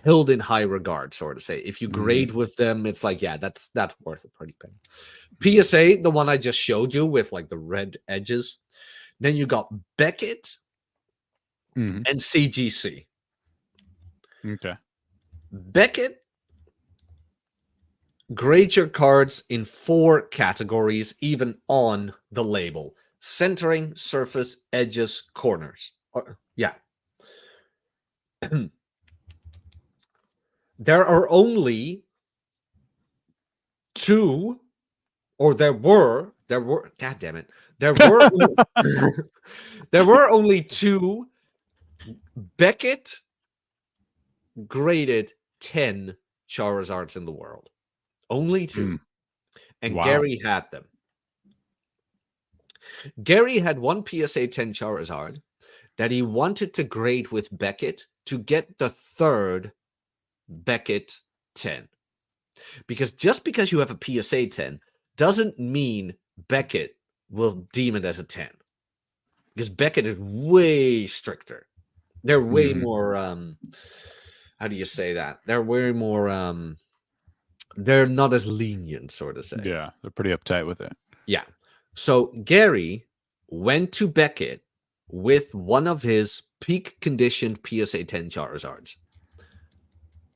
held in high regard, sort of say. If you grade with them, it's like, yeah, that's worth a pretty penny. PSA, the one I just showed you with like the red edges. Then you got Beckett and CGC. Okay. Beckett grades your cards in 4 categories, even on the label: centering, surface, edges, corners. Yeah. There are only 2, or there were, God damn it. There were, there were only 2 Beckett graded 10 Charizards in the world. Only 2. And Wow. Gary had them. Gary had one PSA 10 Charizard that he wanted to grade with Beckett to get the 3rd Beckett 10. Because just because you have a PSA 10 doesn't mean Beckett will deem it as a 10. Because Beckett is way stricter. They're way more, how do you say that? They're way more, they're not as lenient, sort of say. Yeah, they're pretty uptight with it. Yeah. So Gary went to Beckett with one of his peak conditioned PSA 10 Charizards.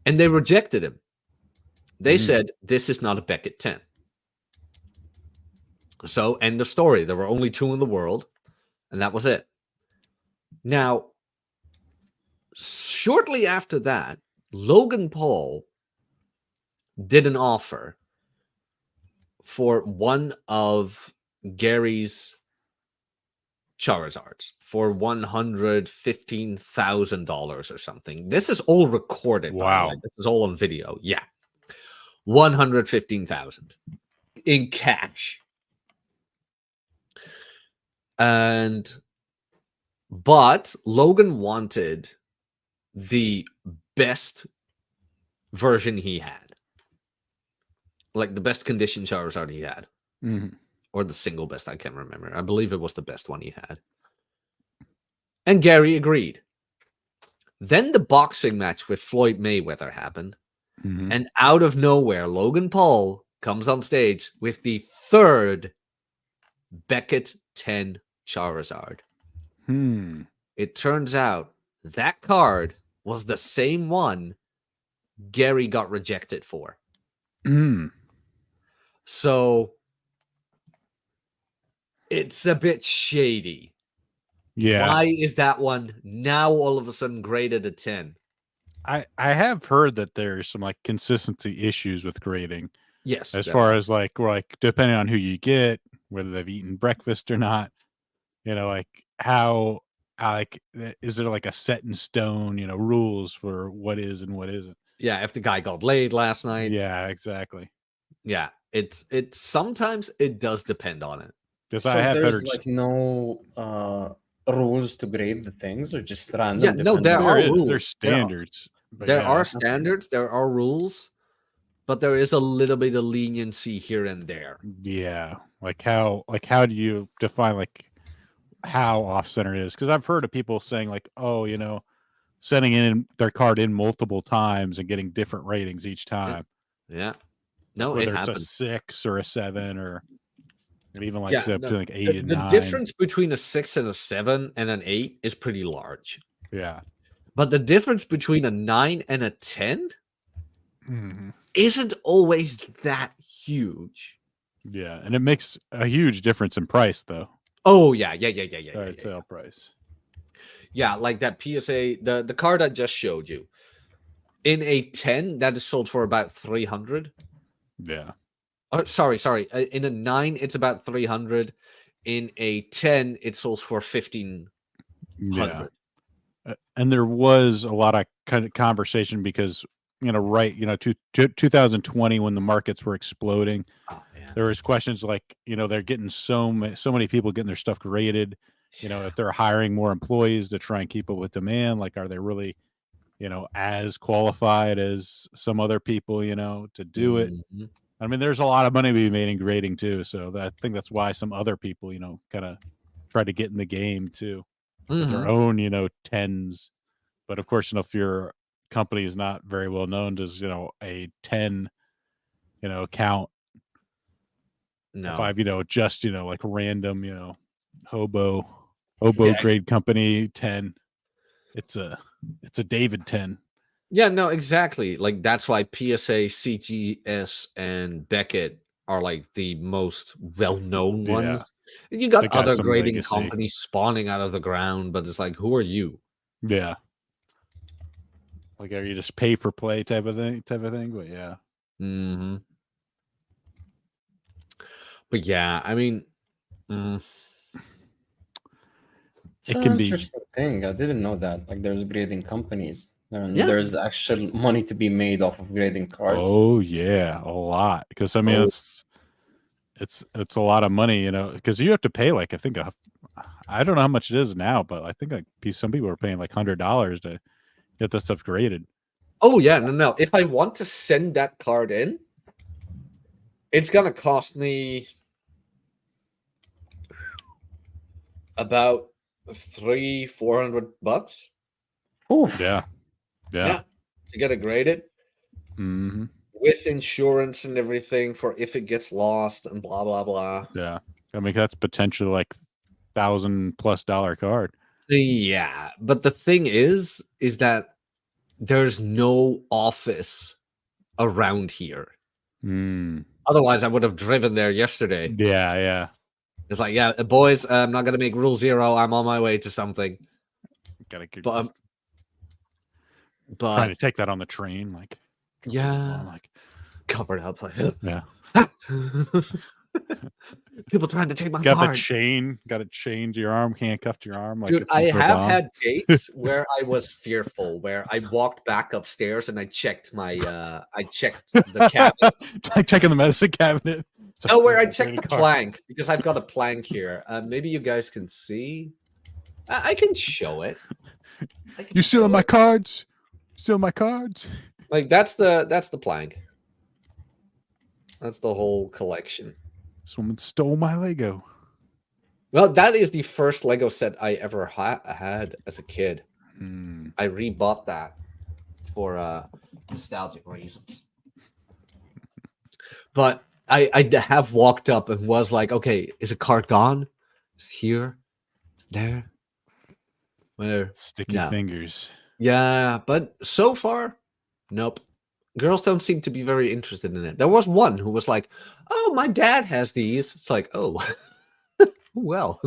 And they rejected him. They said, this is not a Beckett 10. So, end of story. There were only 2 in the world, and that was it. Now, shortly after that, Logan Paul did an offer for one of Gary's Charizards for $115,000 or something. This is all recorded. Wow. By the way. This is all on video. Yeah. $115,000 in cash. But Logan wanted the best version he had. Like the best condition Charizard he had. Or the single best, I can't remember. I believe it was the best one he had. And Gary agreed. Then the boxing match with Floyd Mayweather happened. Mhm. And out of nowhere, Logan Paul comes on stage with the third Beckett 10 Charizard. Hmm. It turns out that card was the same one Gary got rejected for. Hmm. So it's a bit shady. Yeah. Why is that one now all of a sudden graded a 10? I have heard that there's some like consistency issues with grading Yes. as there far are. as like depending on who you get, whether they've eaten breakfast or not, like how like is there like a set in stone, rules for what is and what isn't. Yeah, if the guy got laid last night. Yeah, exactly. Yeah, it's sometimes it does depend on it. Because I So have there's better. like no rules to grade the things, or just random? Yeah, no, there depending are There's rules. standards, but There are yeah, standards, there are rules, but there is a little bit of leniency here and there. yeah. Like how do you define like how off center it is? Because I've heard of people saying like, oh, sending in their card in multiple times and getting different ratings each time. Yeah. Like No, it whether it's a happens. 6 or a 7 or even like Yeah, say up no, to like 8 and the 9. difference between a 6 and a 7 and an 8 is pretty large. Yeah. But the difference between a 9 and a 10 Mhm. isn't always that huge. Yeah, and it makes a huge difference in price though. Oh yeah. Sale price. Yeah, like that PSA, the card I just showed you. In a 10, that is sold for about 300. Yeah. Oh, sorry. In a 9, it's about 300. In a 10, it sells for 1,500. Yeah. And there was a lot of kind of conversation because 2020 when the markets were exploding, Oh, yeah. there was questions like they're getting so many people getting their stuff graded. If they're hiring more employees to try and keep up with demand, like are they really as qualified as some other people to do it? Mhm. I mean, there's a lot of money to be made in grading too, so I think that's why some other people kind of try to get in the game too with their Mhm. own tens. But of course, if your company is not very well known, does a 10 count? If No. I've just like random hobo Yeah. grade company 10, it's a David 10. Yeah, no, exactly. Like that's why PSA, CGS, and Beckett are like the most well-known Yeah, ones. You they got got other some grading legacy. companies spawning out of the ground, but it's like, who are you? Yeah, like are you just pay for play type of thing? But yeah. Hmm. But yeah, I mean, mm, It's It an can be. interesting thing. I didn't know that. Like there's grading companies, and yeah. there's actual money to be made off of grading cards. Oh yeah, a lot. Because I mean, Oh. it's a lot of money, because you have to pay like I think I don't know how much it is now, but I think like some people are paying like $100 to get this stuff graded. Oh yeah, no. If I want to send that card in, it's gonna cost me about $300-400. Oof. Yeah, Yeah, to get it graded hmm with insurance and everything for if it gets lost and blah blah blah. yeah. I mean, that's potentially like $1,000+ card. Yeah, but the thing is that there's no office around here. Mm. Otherwise, I would have driven there yesterday. Yeah. It's like, yeah, boys, I'm not gonna make Rule 0. I'm on my way to something. Gotta get, But trying to take that on the train, like yeah, like covered up. Like, yeah. people trying to take my Got card. got it chained to your arm, handcuffed to your arm, like Dude, it's I some have bomb. had dates where I was fearful, where I walked back upstairs and I checked the cabinet. Like checking the medicine cabinet. No, where I checked the plank because I've got a plank here. Maybe you guys can see. I can show it. You stealing my cards? Stealing my cards? Like that's the plank. That's the whole collection. Someone stole my Lego. Well, that is the first Lego set I ever had as a kid. Mm. I rebought that for nostalgic reasons. But I have walked up and was like, okay, is a card gone? Is it here? Is it there? Where? Sticky No. fingers. Yeah, but so far, nope. Girls don't seem to be very interested in it. There was one who was like, "Oh, my dad has these." It's like, "Oh, well,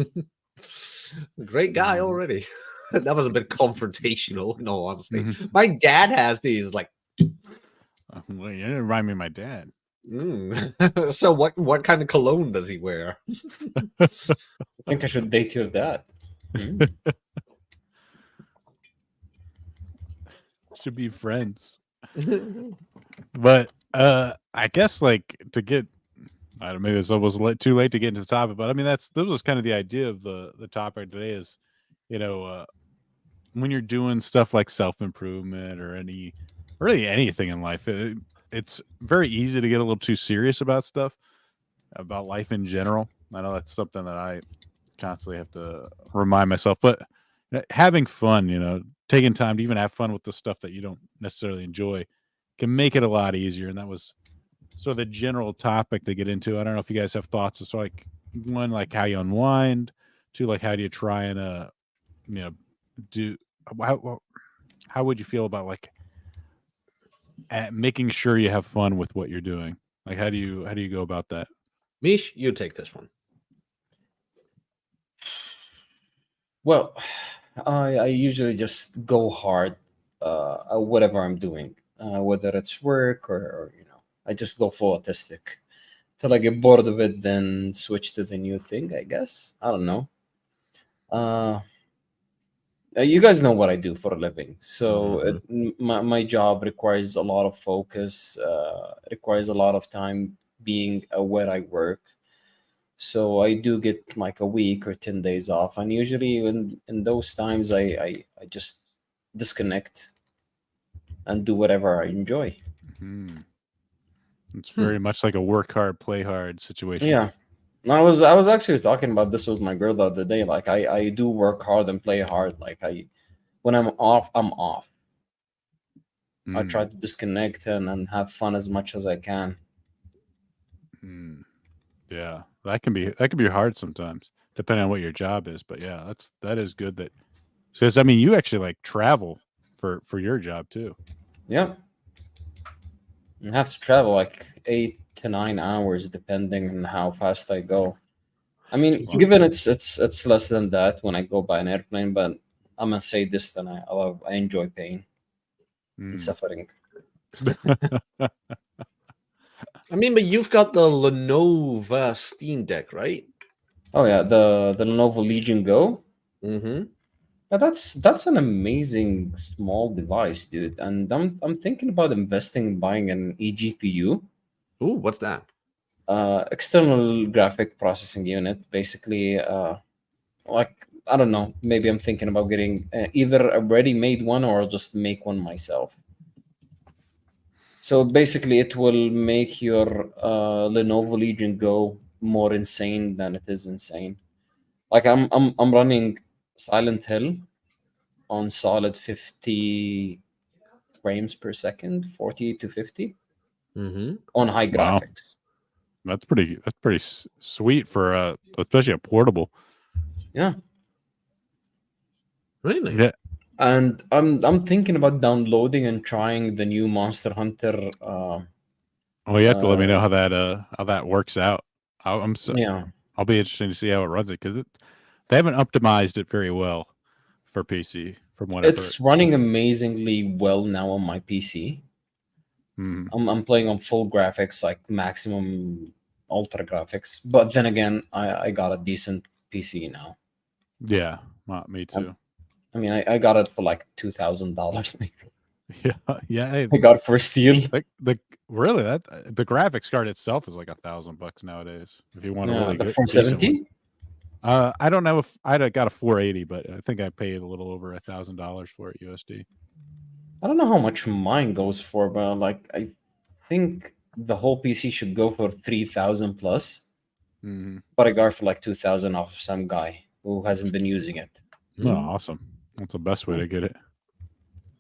great guy Mhm. already." That was a bit confrontational, in all honesty. Mhm. My dad has these. Like, Well, you didn't remind me of my dad. so what kind of cologne does he wear? I think I should date your dad. Hmm. Should be friends. But I guess like to get, I don't know, maybe it's almost too late to get into the topic, but I mean that was kind of the idea of the topic today is, you know, when you're doing stuff like self-improvement or really anything in life, it's very easy to get a little too serious about stuff, about life in general. I know that's something that I constantly have to remind myself, but having fun, taking time to even have fun with the stuff that you don't necessarily enjoy can make it a lot easier. And that was sort of the general topic to get into. I don't know if you guys have thoughts. It's like one, like how you unwind, two, like how do you try and you know, do how would you feel about like making sure you have fun with what you're doing? Like how do you go about that? Mish, you take this one. Well, I usually just go hard at whatever I'm doing, whether it's work or I just go full autistic till I get bored of it, then switch to the new thing. I guess I don't know. Uh, you guys know what I do for a living, so my job requires a lot of focus, requires a lot of time being where I work. So I do get like a week or 10 days off, and usually in those times I just disconnect and do whatever I enjoy. Hmm. It's Hmm. very much like a work hard, play hard situation. Yeah. And I was actually talking about this with my girl the other day. Like I do work hard and play hard. Like when I'm off, I'm off. I Mm. try to disconnect and have fun as much as I can. Mm. Yeah, that can be hard sometimes, depending on what your job is. But yeah, that is good. Because I mean, you actually like travel for your job too. Yeah. I have to travel like 8 to 9 hours depending on how fast I go. I mean, Well, given it's less than that when I go by an airplane, but I'm gonna say this: then I enjoy pain and mm. suffering. I mean, but you've got the Lenovo Steam Deck, right? Oh yeah, the Lenovo Legion Go. Mm-hmm. Yeah, that's an amazing small device, dude. And I'm thinking about investing in buying an eGPU, Ooh, what's that? external graphic processing unit. Basically, like I don't know. Maybe I'm thinking about getting either a ready-made one or I'll just make one myself. So basically, it will make your Lenovo Legion Go more insane than it is insane. Like I'm running Silent Hill on solid 50 frames per second, 40 to 50 Mm-hmm. on high Wow, graphics. that's pretty sweet for especially a portable. Yeah, Really? Yeah. and I'm thinking about downloading and trying the new Monster Hunter. Well, you have to let me know Uh, how that works out. yeah, I'll be interested to see how it runs it because they haven't optimized it very well for PC from what I've heard. it's running amazingly well now on my PC. Mm, I'm playing on full graphics, like maximum ultra graphics. But then again, I got a decent PC now. yeah, me I, too. I mean, I got it for like $2,000 maybe. Yeah, yeah. Hey, I got it for a steal. the really that the graphics card itself is like $1,000 nowadays if you want a Yeah, really the good decent one. 470. I don't know if I'd have got a 480, but I think I paid a little over $1,000 for it USD. I don't know how much mine goes for, but like I think the whole PC should go for 3,000 plus. Mm-hmm. But I got it for like 2,000 off some guy who hasn't been using it. Oh, Mm. awesome. That's the best way to get it.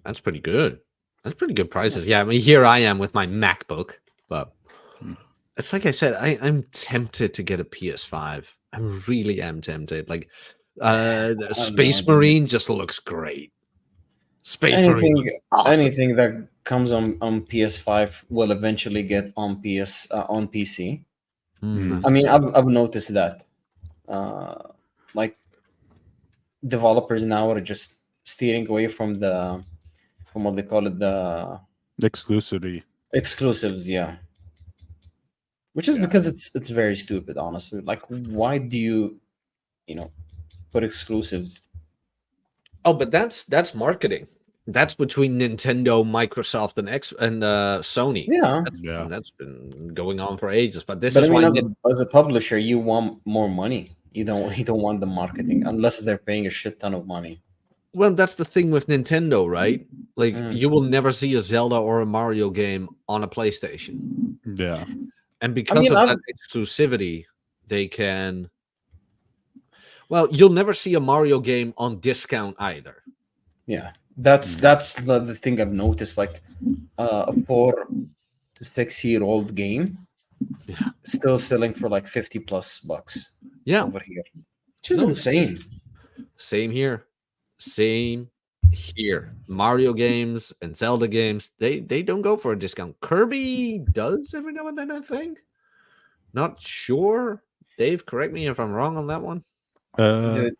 That's pretty good. That's pretty good prices. Yeah, I mean, here I am with my MacBook, but Hmm. it's like I said, I'm tempted to get a PS5. I really am tempted. Like, the I don't know, Space dude. Marine just looks great. Space Marine Anything, looks awesome. anything that comes on PS5 will eventually get on on PC. Mm, I mean, I've noticed that. Like developers now are just steering away from what they call it, the Exclusivity. exclusives. Yeah, which is Yeah. because it's very stupid, honestly. Like, why do you know put exclusives? Oh, but that's marketing. That's between Nintendo, Microsoft, and Sony. Yeah, Yeah. That's been going on for ages. But this but I is mean, why. as a publisher, you want more money. You don't want the marketing unless they're paying a shit ton of money. Well, that's the thing with Nintendo, right? Like, Mm. you will never see a Zelda or a Mario game on a PlayStation, Yeah. and I because mean, of that exclusivity, they can. Well, you'll never see a Mario game on discount either. yeah, that's Mm. that's the thing I've noticed. Like, a 4 to 6 year old game Yeah. still selling for like 50+ bucks Yeah. over here, which is No, insane. Same here. Same here. Mario games and Zelda games, they don't go for a discount. Kirby does every now and then, I think. Not sure. Dave, correct me if I'm wrong on that one. Dude,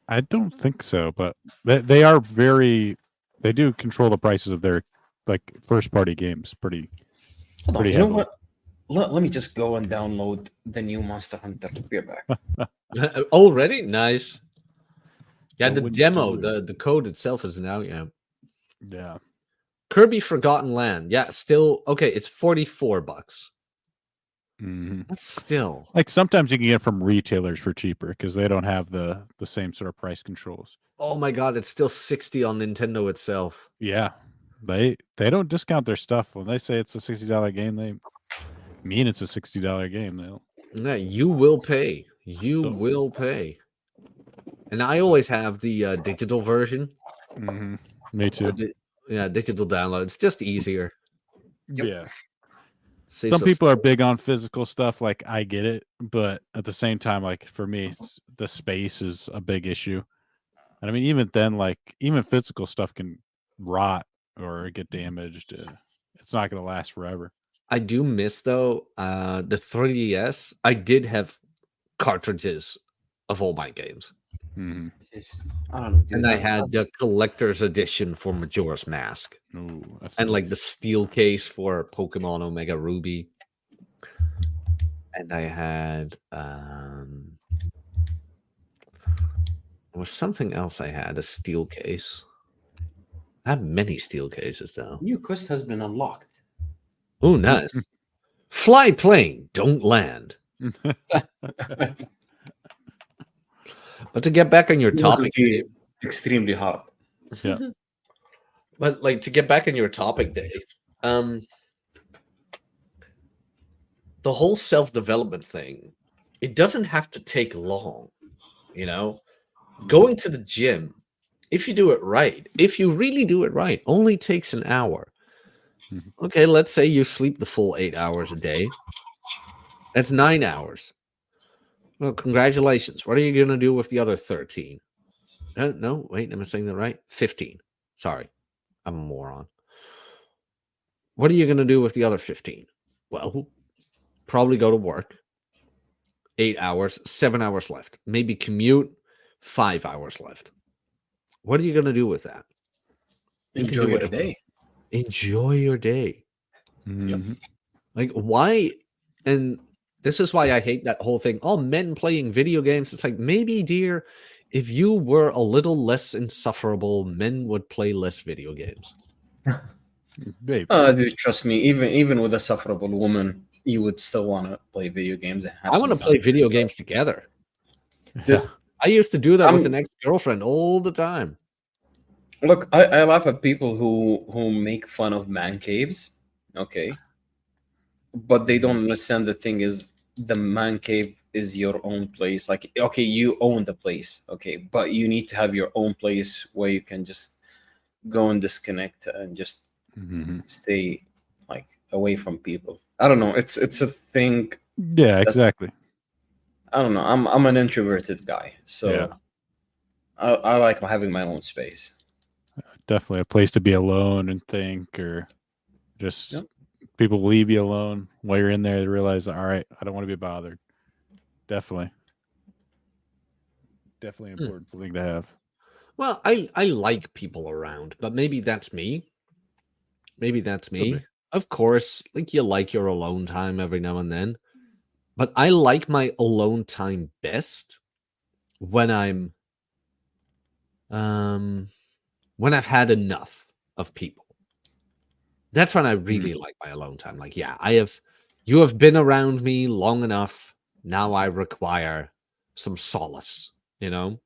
I don't think so, but they are very. They do control the prices of their like first party games pretty hold on. pretty You know heavily. what? Let me just go and download the new Monster Hunter. Be right back. Already? Nice. Yeah, the Going demo, to the code itself isn't out yet. Yeah. Kirby Forgotten Land. Yeah, still okay, it's 44 bucks. Hmm. That's still. Like sometimes you can get from retailers for cheaper because they don't have the same sort of price controls. Oh my god, it's still 60 on Nintendo itself. Yeah, they don't discount their stuff when they say it's a $60 game. They mean it's a $60 game. They'll Yeah, you will pay. You Oh. will pay. And I always have the digital version. Me too. Yeah, digital download. It's just easier. Yep. Yeah. Saves Some us- people are big on physical stuff. Like I get it, but at the same time, like for me, the space is a big issue. And I mean, even then, like even physical stuff can rot or get damaged. It's not going to last forever. I do miss though the 3DS. I did have cartridges of all my games. Mm-hmm. I don't know, dude. And I had the collector's edition for Majora's Mask. Ooh, that's And like the nice. steel case for Pokemon Omega Ruby. And I had there was something else I had, a steel case. I have many steel cases though. New quest has been unlocked. Oh, nice. Fly plane, don't land. But to get back on your topic, Dave, Extremely hard. Yeah. but like to get back on your topic, Dave, the whole self-development thing, it doesn't have to take long, you know? Going to the gym, if you do it right, if you really do it right, only takes an hour. Mhm. Okay, let's say you sleep the full 8 hours a day. That's 9 hours. Well, congratulations. What are you going to do with the other 13? No, wait, am I saying that right? 15. Sorry, I'm a moron. What are you going to do with the other 15? Well, probably go to work. 8 hours, 7 hours left. Maybe commute, 5 hours left. What are you going to do with that? You can Enjoy do your whatever. day. Enjoy your day. Mhm. Like, why? And this is why I hate that whole thing. Oh, men playing video games. It's like, maybe, dear, if you were a little less insufferable, men would play less video games. Babe. Dude, trust me. Even with a sufferable woman, you would still want to play video games and have I want to some play time for video yourself. games together. Yeah. I used to do that with I'm- an ex-girlfriend all the time. Look, I laugh at people who make fun of man caves. Okay, but they don't understand the thing is the man cave is your own place. Like, okay, you own the place, okay, but you need to have your own place where you can just go and disconnect and just Mhm. stay like away from people. I don't know. It's a thing. Yeah, That's exactly. I don't know. I'm an introverted guy, Yeah, so I like having my own space. definitely a place to be alone and think, or just Yep. people leave you alone while you're in there. They realize, all right, I don't want to be bothered. Definitely, definitely Hmm. important thing to have. Well, I like people around, but maybe that's me. Maybe that's Could be. me. Of course, like you like your alone time every now and then, but I like my alone time best when um when I've had enough of people. That's when I really like my alone time. Like, yeah, you have been around me long enough. Now I require some solace, you know?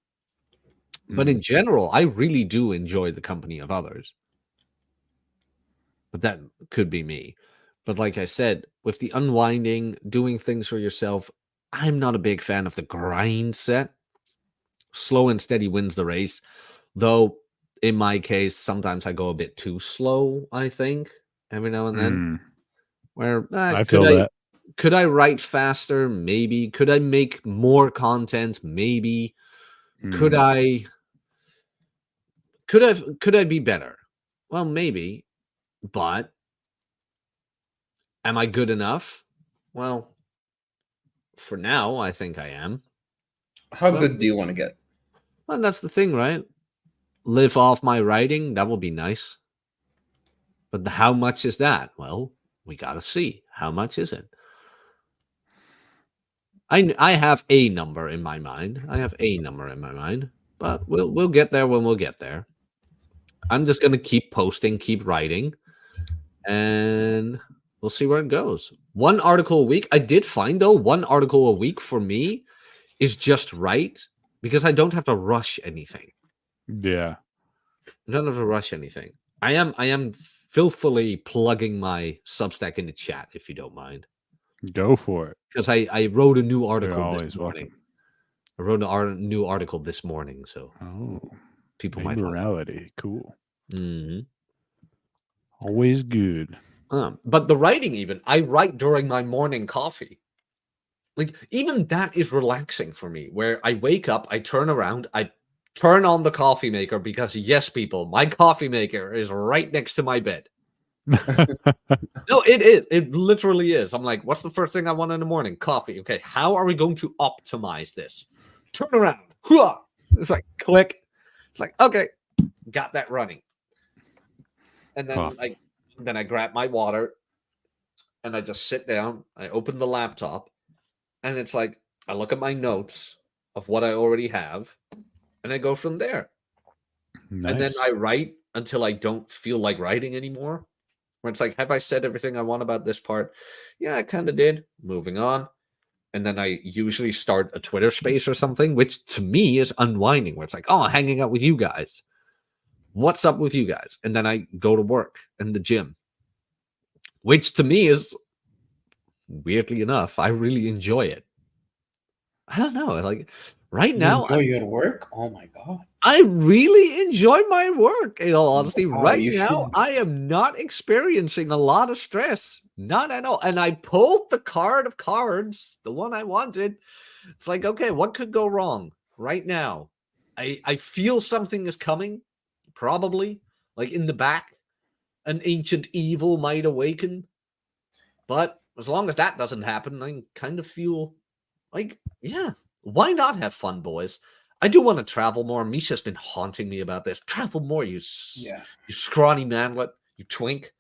But in general, I really do enjoy the company of others. But that could be me. But like I said, with the unwinding, doing things for yourself, I'm not a big fan of the grind set. Slow and steady wins the race. Though in my case, sometimes I go a bit too slow, I think, every now and then. Mm, Where I feel that. could I write faster? Maybe. Could I make more content? Maybe. Could Mm, I could I be better? Well, maybe. But am I good enough? Well, for now, I think I am. How Well, good do you want to get? well, that's the thing, right? Live off my writing, that would be nice. But how much is that? Well, we got to see. How much is it? I have a number in my mind. I have a number in my mind, but we'll get there when we'll get there. I'm just gonna keep posting, keep writing, and we'll see where it goes. One article a week. I did find though, one article a week for me is just right because I don't have to rush anything. yeah, I don't have to rush anything. I am filthily plugging my Substack in the chat if you don't mind. go for it. Because I wrote a new You're article this always morning. welcome. I wrote a new article this morning, so Oh, people might like amorality. Cool. it. Hmm. Always good. But the writing, even I write during my morning coffee. Like even that is relaxing for me. Where I wake up, I turn around, I turn on the coffee maker because yes, people, my coffee maker is right next to my bed. No, it is. It literally is. I'm like, what's the first thing I want in the morning? Coffee. Okay, how are we going to optimize this? Turn around. Hooah! It's like click. It's like, okay, got that running. And Coffee. then I grab my water and I just sit down. I open the laptop and it's like I look at my notes of what I already have and I go from there. And then I Nice. write until I don't feel like writing anymore. Where it's like, have I said everything I want about this part? Yeah, I kind of did. Moving on. And then I usually start a Twitter space or something, which to me is unwinding, where it's like, oh, hanging out with you guys. What's up with you guys? And then I go to work and the gym, which to me is weirdly enough, I really enjoy it. I don't know. Like right You now, enjoy your work? Oh my god! I really enjoy my work. In all honesty, Wow, right you now, should. I am not experiencing a lot of stress. Not at all. And I pulled the card of cards, the one I wanted. It's like, okay, what could go wrong right now? I feel something is coming, probably. Like in the back, an ancient evil might awaken. But as long as that doesn't happen, I kind of feel like, yeah, why not have fun, boys? I do want to travel more. Misha's been haunting me about this. Travel more, Yeah. you scrawny manlet, you twink.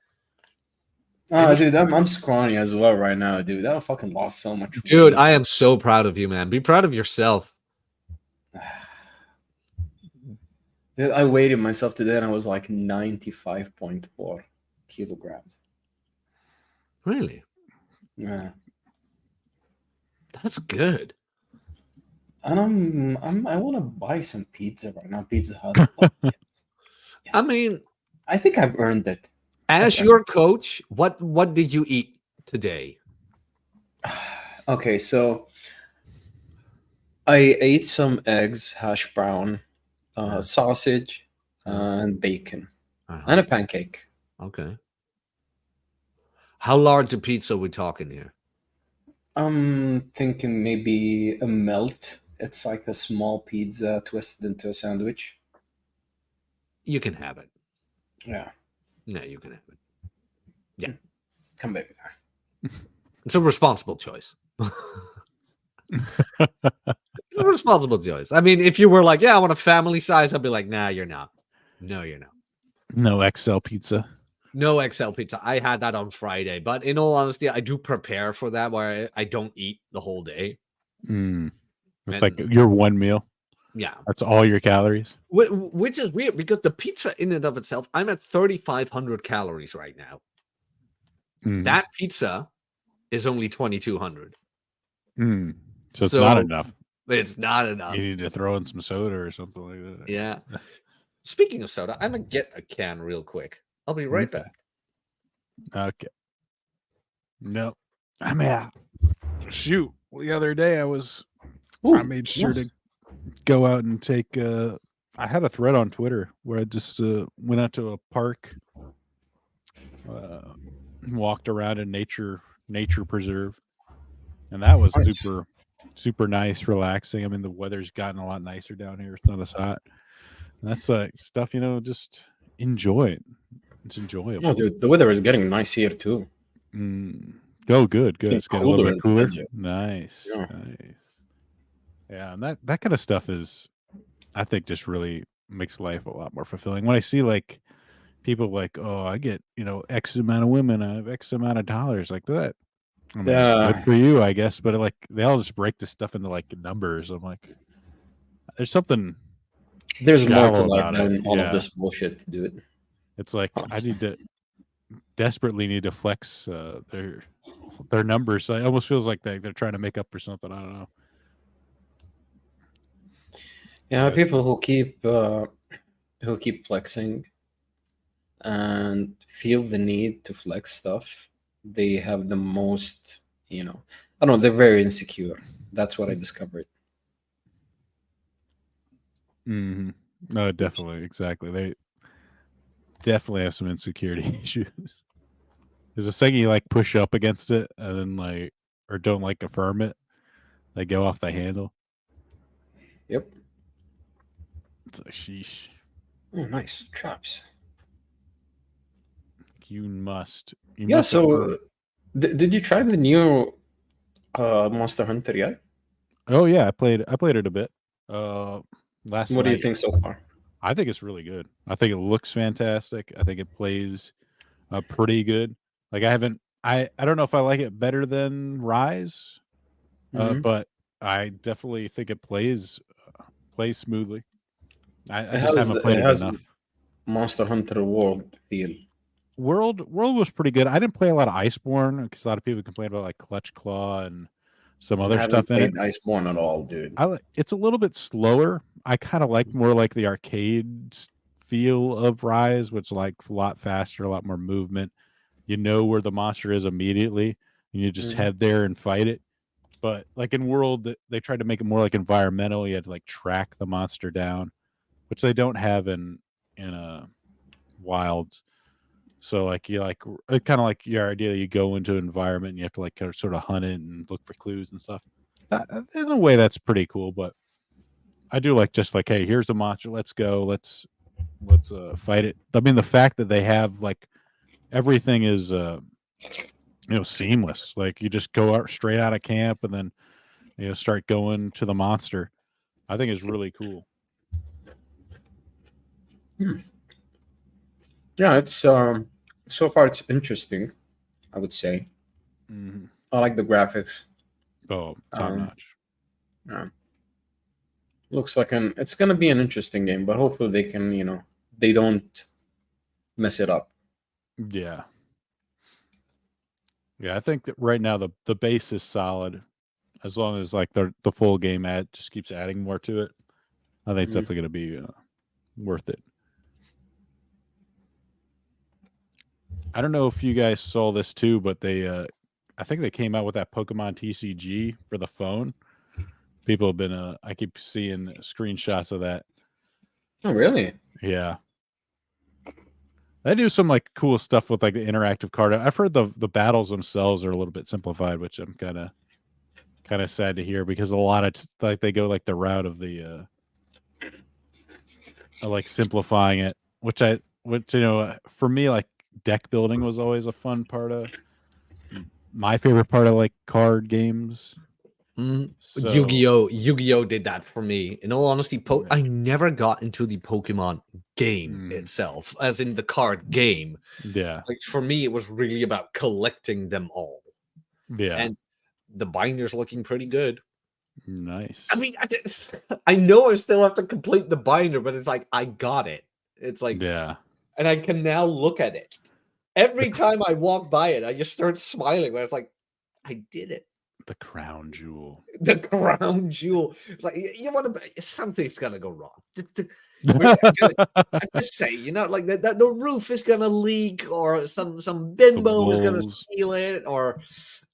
Any Dude, I'm scrawny as well right now, dude. I fucking lost so much dude, weight. I am so proud of you, man. Be proud of yourself. Dude, I weighed myself today and I was like 95.4 kilograms. Really? Yeah. That's good. And I want to buy some pizza right now, Pizza Hut. Oh, yes. I Yes. mean, I think I've earned it. as I've your coach, what did you eat today? Okay, so I ate some eggs, hash brown, Yeah. sausage, Yeah. and bacon, Uh-huh. and a pancake. Okay. How large a pizza are we talking here? I'm thinking maybe a melt. It's like a small pizza twisted into a sandwich. You can have it. Yeah, Yeah, you can have it. Yeah. come baby. It's a responsible choice. It's a responsible choice. I mean, if you were like, yeah, I want a family size, I'd be like, nah, you're not. No, you're not. No XL pizza. No XL pizza. I had that on Friday, but in all honesty, I do prepare for that where I don't eat the whole day. Mm. It's And like your one meal. yeah, That's all your calories. which is weird because the pizza in and of itself, I'm at 3,500 calories right now. Mhm. That pizza is only 2,200. Mm. So it's not So enough. it's not enough. You need to throw in some soda or something like that. Yeah. Speaking of soda, I'm gonna get a can real quick. I'll be right Okay. back. Okay. No. I mean, shoot. The other day I Ooh, made sure nice. to go out and take I had a thread on Twitter where I just went out to a park, walked around a nature preserve, and that was Nice. super nice, relaxing. I mean, the weather's gotten a lot nicer down here. It's not as hot. And that's stuff, just enjoy it. It's enjoyable. Oh, dude, the weather is getting nice here too. Mm. Oh, good. Getting It's getting a little cooler bit in the cooler. desert. Nice. Yeah. Nice. Yeah, and that kind of stuff is, I think, just really makes life a lot more fulfilling. When I see like people like, oh, I get, X amount of women, I have X amount of dollars, like that. I mean, good Yeah, for you, I guess. But like, they all just break this stuff into like numbers. I'm like, there's something there's more to shallow life about it. than all of Yeah, this bullshit, dude. it's like I Honestly. desperately need to flex their numbers. So it almost feels like they're trying to make up for something. I don't know. Yeah, That's people who keep flexing and feel the need to flex stuff, they have the most, I don't know, they're very insecure. That's what I discovered. Mm-hmm. No, Oops. definitely, exactly. They definitely have some insecurity issues. Is the second you like push up against it and then like or don't like affirm it, they go off the handle. Yep. It's like sheesh. Oh, nice traps. You Yeah. must So, affirm. did you try the new Monster Hunter yet? Oh yeah, I played it a bit. Uh Last What do you night. think so far? I think it's really good. I think it looks fantastic. I think it plays pretty good. Like I don't know if I like it better than Rise, Hmm. but I definitely think it plays smoothly. I It just has haven't played it it has enough. Monster Hunter World feel. World was pretty good. I didn't play a lot of Iceborne because a lot of people complain about like Clutch Claw and some I other haven't stuff in played it. Iceborne at all, dude. It's a little bit slower. I kind of like more like the arcade feel of Rise, which is like a lot faster, a lot more movement. You know where the monster is immediately, and you just Mhm. head there and fight it. But like in World, they tried to make it more like environmental. You had to like track the monster down, which they don't have in Wild. So like you like kind of like your idea, you go into an environment and you have to like kind of sort of hunt it and look for clues and stuff. In a way, that's pretty cool. But I do like just like, hey, here's a monster. Let's go. Let's fight it. I mean, the fact that they have like everything is seamless. Like you just go out straight out of camp and then start going to the monster. I think is really cool. Hmm. Yeah, it's so far it's interesting. I would say Mm-hmm. I like the graphics. Oh, top Um, notch. yeah, looks like it's gonna be an interesting game, but hopefully they can they don't mess it up. Yeah. Yeah, I think that right now the base is solid. As long as like the full game just keeps adding more to it, I think it's Mhm. definitely going to be worth it. I don't know if you guys saw this too, but I think they came out with that Pokemon TCG for the phone, People have been. I keep seeing screenshots of that. Oh, really? Yeah. They do some like cool stuff with like the interactive card. I've heard the battles themselves are a little bit simplified, which I'm kind of sad to hear because a lot of like they go like the route of the like simplifying it, which for me like deck building was always a fun part of my favorite part of like card games. So, Yu-Gi-Oh did that for me. In all honesty, Yeah. I never got into the Pokemon game Mm. itself, as in the card game. Yeah. Like for me, it was really about collecting them all. Yeah. And the binder's looking pretty good. Nice. I mean, I know I still have to complete the binder, but it's like I got it. It's like, yeah. and I can now look at it. Every time I walk by it, I just start smiling. When it's like, I did it. The crown jewel. The crown jewel. It's like you want to. Something's gonna go wrong. I just say, like the roof is gonna leak, or some bimbo is gonna steal it, or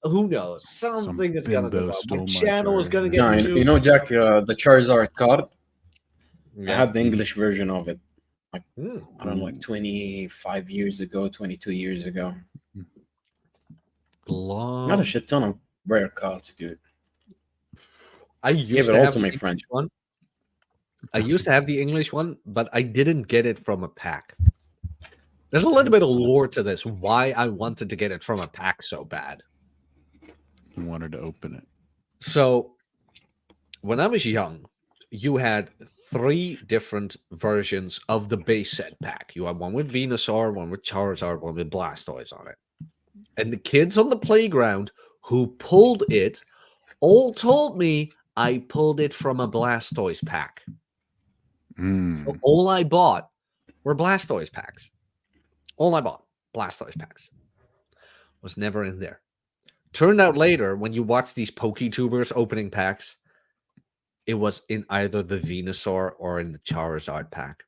who knows? Something is gonna go wrong. My channel is gonna get. You know, Jack, the Charizard card. I have the English version of it. Like, I don't know, like 25 years ago, 22 years ago. Not a shit ton of rare cards, dude. I used to have the English one. I used to have the English one, but I didn't get it from a pack. There's a little bit of lore to this. Why I wanted to get it from a pack so bad. You wanted to open it. So, when I was young, you had 3 different versions of the base set pack. You had one with Venusaur, one with Charizard, one with Blastoise on it. And the kids on the playground who pulled it all told me I pulled it from a Blastoise pack. So all I bought were Blastoise packs. All I bought, Blastoise packs. Was never in there. Turned out later, when you watch these PokeTubers opening packs, it was in either the Venusaur or in the Charizard pack.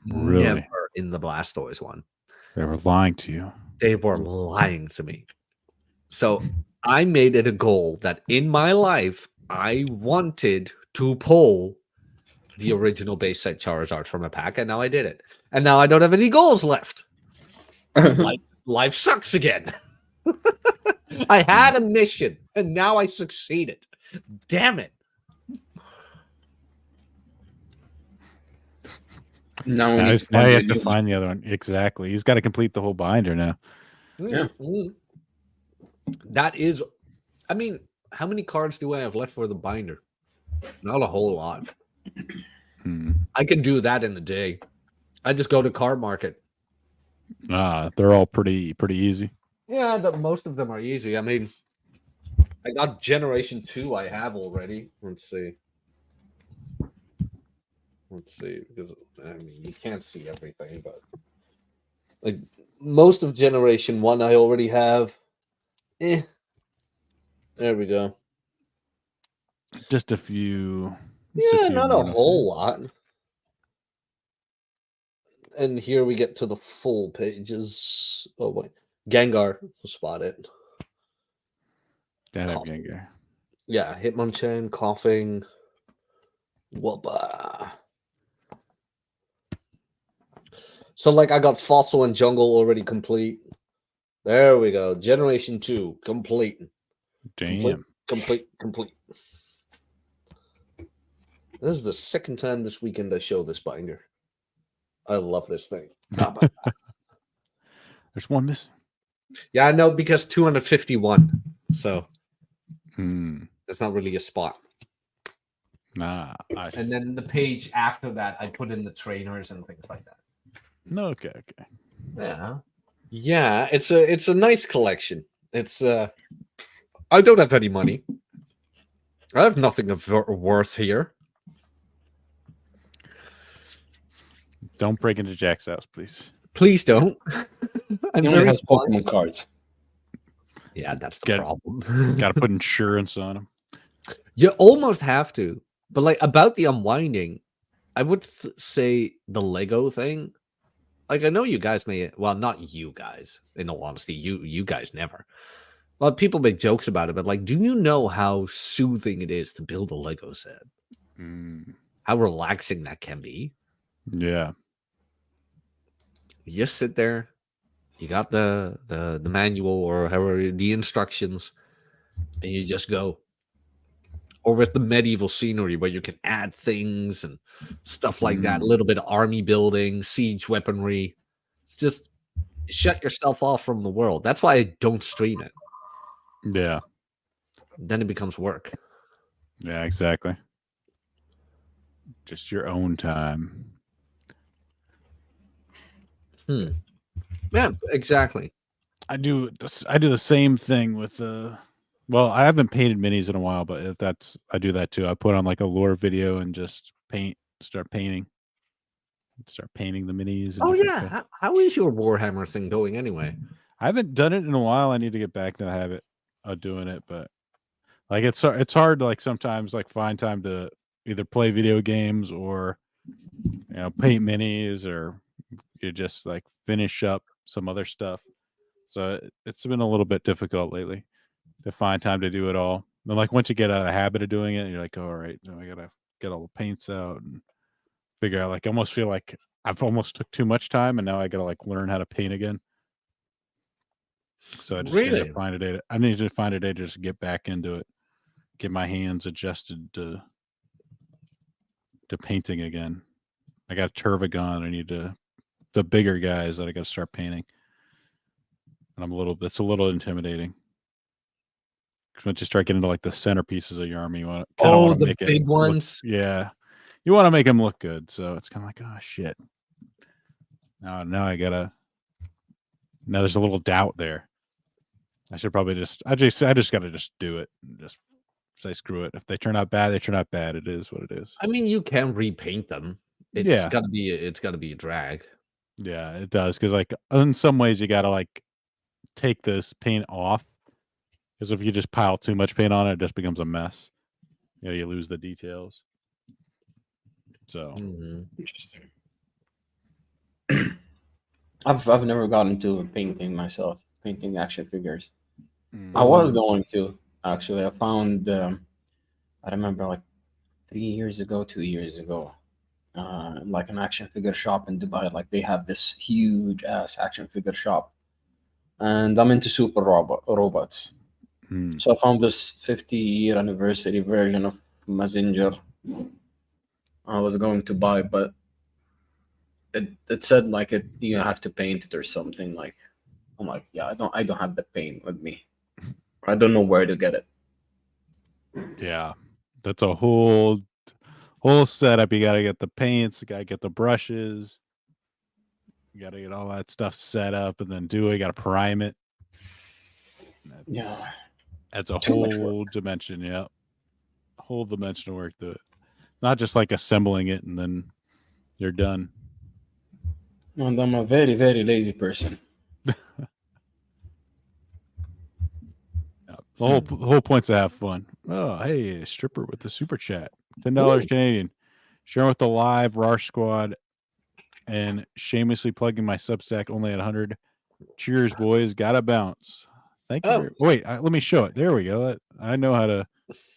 Really? Never in the Blastoise one. They were lying to you. They were lying to me. So I made it a goal that in my life, I wanted to pull the original base set Charizard from a pack, and now I did it. And now I don't have any goals left. Life sucks again. I had a mission, and now I succeeded. Damn it. Now you have to find the other one. Exactly. He's got to complete the whole binder now. Yeah. That is, I mean, how many cards do I have left for the binder? Not a whole lot. I can do that in a day. I just go to Card Market. They're all pretty easy. Yeah, most of them are easy. I mean, I got Generation 2 I have already. Let's see, because I mean, you can't see everything, but like most of Generation 1 I already have. There we go. Just a few. Not a whole lot. And here we get to the full pages. Oh wait, Gengar, spot it. Gotta have Gengar. Yeah, Hitmonchan, Coughing, Wubba. So like I got Fossil and Jungle already complete. There we go. Generation 2 complete. Damn. Complete. This is the second time this weekend I show this binder. I love this thing. There's one missing. Yeah, I know, because 251. So that's not really a spot. Nah. And then the page after that, I put in the trainers and things like that. No, okay. Yeah, it's a nice collection. It's I don't have any money. I have nothing of worth here. Don't break into Jack's house, please. Please don't. He only has Pokemon cards. Yeah, that's the problem. Got to put insurance on them. You almost have to. But like about the unwinding, I would say the Lego thing. Like I know you guys may, well, not you guys. In all honesty, you guys never. A lot of people make jokes about it, but like, do you know how soothing it is to build a Lego set? How relaxing that can be? Yeah. You just sit there, you got the manual or however the instructions, and you just go. Or with the medieval scenery where you can add things and stuff like that, a little bit of army building, siege weaponry. It's just shut yourself off from the world. That's why I don't stream it. Yeah. Then it becomes work. Yeah, exactly. Just your own time. Yeah, exactly. I do the same thing with well, I haven't painted minis in a while, but if I do that too. I put on like a lore video and just start painting the minis and Oh different yeah. How is your Warhammer thing going anyway? I haven't done it in a while. I need to get back to the habit of doing it, but like it's hard to like sometimes like find time to either play video games or paint minis, or you just like finish up some other stuff. So it's been a little bit difficult lately to find time to do it all. And like once you get out of the habit of doing it, you're like, all right, I gotta get all the paints out and figure out. Like, I almost feel like I've almost took too much time, and now I gotta like learn how to paint again. So I just need to Really? find a day. I need to find a day to just get back into it, get my hands adjusted to painting again. I got Turvagon. I need the bigger guys that I got to start painting, and it's a little intimidating. Because once you start getting into like the centerpieces of your army, you want to the make big ones. Yeah, you want to make them look good. So it's kind of like, oh shit. Now I gotta. Now there's a little doubt there. I should probably I just gotta just do it and just say screw it. If they turn out bad, they turn out bad. It is what it is. I mean, you can repaint them. It's gotta be a drag. Yeah, it does. Because like in some ways you gotta like take this paint off. Because if you just pile too much paint on it, it just becomes a mess. You lose the details. So Interesting. I've never gotten into painting myself, painting action figures. I was going to actually. I found I remember like 2 years ago, like an action figure shop in Dubai. Like they have this huge ass action figure shop, and I'm into super robots. So I found this 50-year anniversary version of Mazinger. I was going to buy, but it said like you have to paint it or something. Like I'm like, yeah, I don't have the paint with me. I don't know where to get it. Yeah, that's a whole setup. You got to get the paints, you got to get the brushes, you got to get all that stuff set up, and then you got to prime it. That's a whole dimension. Yeah, a whole dimension of work to it. Not just like assembling it and then you're done. And I'm a very, very lazy person. The whole point's to have fun. Oh, hey, stripper with the super chat, $10 Canadian, sharing with the live RAR squad, and shamelessly plugging my Substack only at 100. Cheers, boys! Gotta bounce. Thank you. Wait, let me show it. There we go. I know how to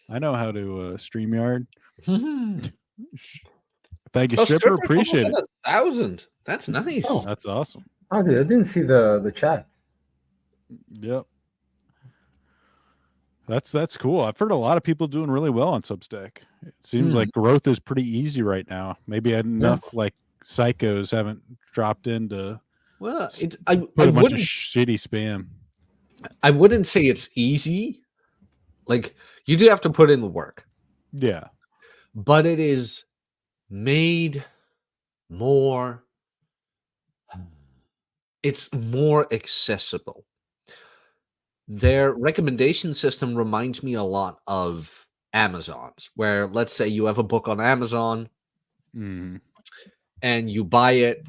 StreamYard. Thank you, stripper. Appreciate it. 1,000. That's nice. Oh, that's awesome. Oh, dude, I didn't see the chat. Yep. That's cool. I've heard a lot of people doing really well on Substack. It seems like growth is pretty easy right now. Maybe enough like psychos haven't dropped into. Well, I put a bunch of shitty spam. I wouldn't say it's easy. Like you do have to put in the work. Yeah. But it is made more. It's more accessible. Their recommendation system reminds me a lot of Amazon's, where let's say you have a book on Amazon and you buy it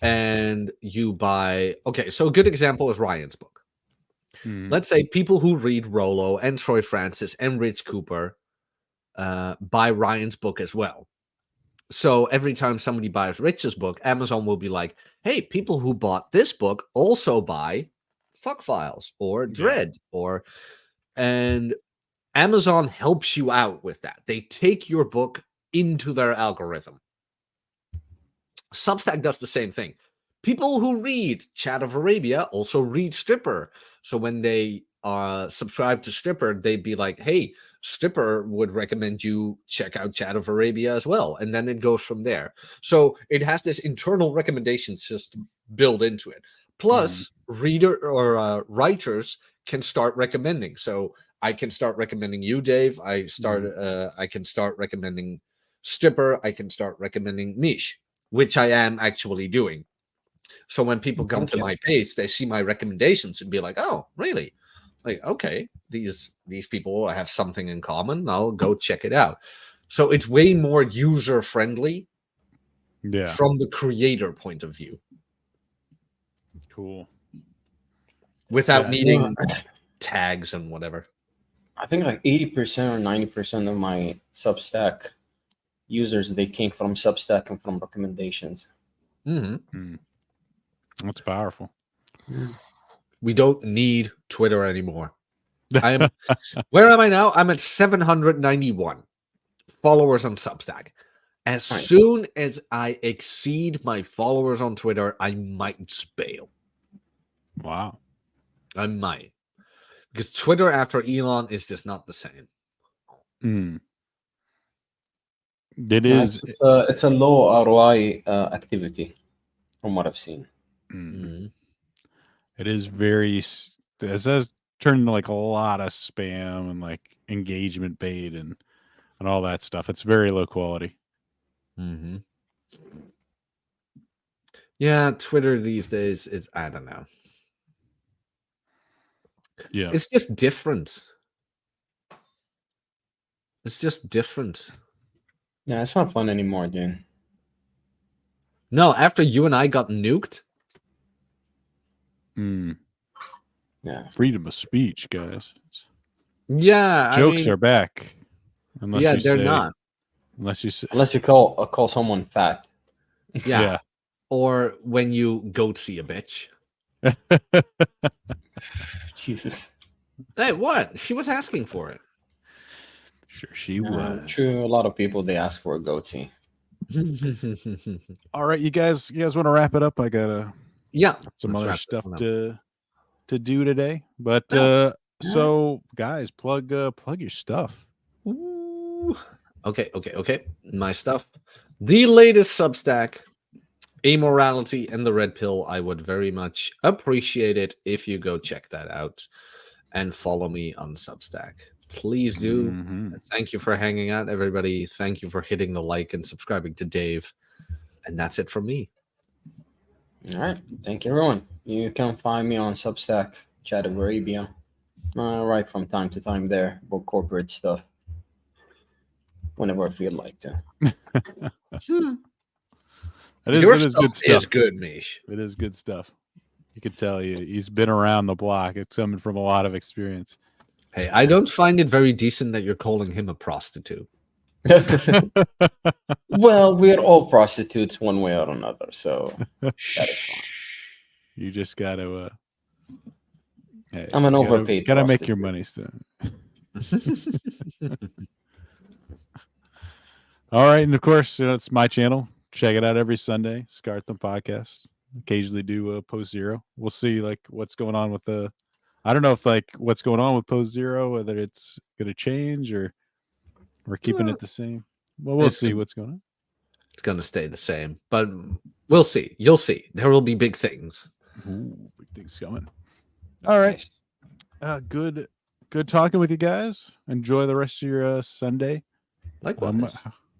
and you buy. Okay, so a good example is Ryan's book. Let's say people who read Rollo and Troy Francis and Rich Cooper buy Ryan's book as well. So every time somebody buys Rich's book, Amazon will be like, hey, people who bought this book also buy fuck files or Yeah. dread and Amazon helps you out with that. They take your book into their algorithm. Substack does the same thing. People who read Chat of Arabia also read Stripper. So when they subscribe to Stripper, they'd be like, hey, Stripper would recommend you check out Chat of Arabia as well. And then it goes from there. So it has this internal recommendation system built into it. Plus, reader or writers can start recommending. So I can start recommending you, Dave. I can start recommending Stripper. I can start recommending Mish, which I am actually doing. So when people come to my page, they see my recommendations and be like, "Oh, really? Like, okay, these people have something in common. I'll go check it out." So it's way more user friendly, from the creator point of view. Cool. Without needing tags and whatever. I think like 80% or 90% of my Substack users, they came from Substack and from recommendations. That's powerful. We don't need Twitter anymore. Where am I now? I'm at 791 followers on Substack. As soon as I exceed my followers on Twitter, I might just bail. Wow. I might. Because Twitter after Elon is just not the same. It is. It's a low ROI activity, from what I've seen. It is very. It has turned into like a lot of spam and like engagement bait and all that stuff. It's very low quality. Yeah, Twitter these days is, I don't know. Yeah, it's just different. It's just different. Yeah, it's not fun anymore, dude. No, after you and I got nuked. Yeah, freedom of speech, guys. Yeah, Jokes are back. Unless they're not. Unless you say, unless you call someone fat. Yeah. Or when you go see a bitch. Jesus. Hey, what? She was asking for it. Sure, she was. True. A lot of people, they ask for a goatee. All right, you guys want to wrap it up? I got some other stuff to do today. But so guys, plug your stuff. Ooh. Okay. My stuff. The latest Substack, Amorality and the Red Pill. I would very much appreciate it if you go check that out and follow me on Substack. Please do. Thank you for hanging out, everybody. Thank you for hitting the like and subscribing to Dave. And that's it from me. All right. Thank you, everyone. You can find me on Substack, Chat of Arabia. I write from time to time there about corporate stuff whenever I feel like to. Your it is stuff good stuff. is good, Mish. It is good stuff. You can tell he's been around the block. It's coming from a lot of experience. Hey, I don't find it very decent that you're calling him a prostitute. Well, we're all prostitutes one way or another, so that is fine. You just got to. Hey, I'm an overpaid. Gotta make your money still. All right, and of course, it's my channel. Check it out every Sunday. Scartham Podcast. Occasionally do Post Zero. We'll see what's going on with the. I don't know if what's going on with Post Zero, whether it's going to change or we're keeping it the same. Well, we'll see what's going on. It's going to stay the same, but we'll see. You'll see. There will be big things. Ooh, big things coming. All right. Good talking with you guys. Enjoy the rest of your Sunday. Likewise.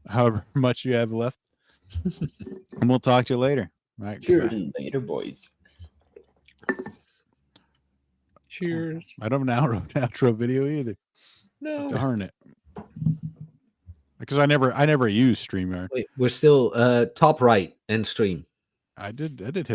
However much you have left. And we'll talk to you later. All right. Cheers. Later, boys. Cheers. I don't have an outro video either. No. Darn it. Because I never use StreamYard. Wait, we're still top right and stream. I did hit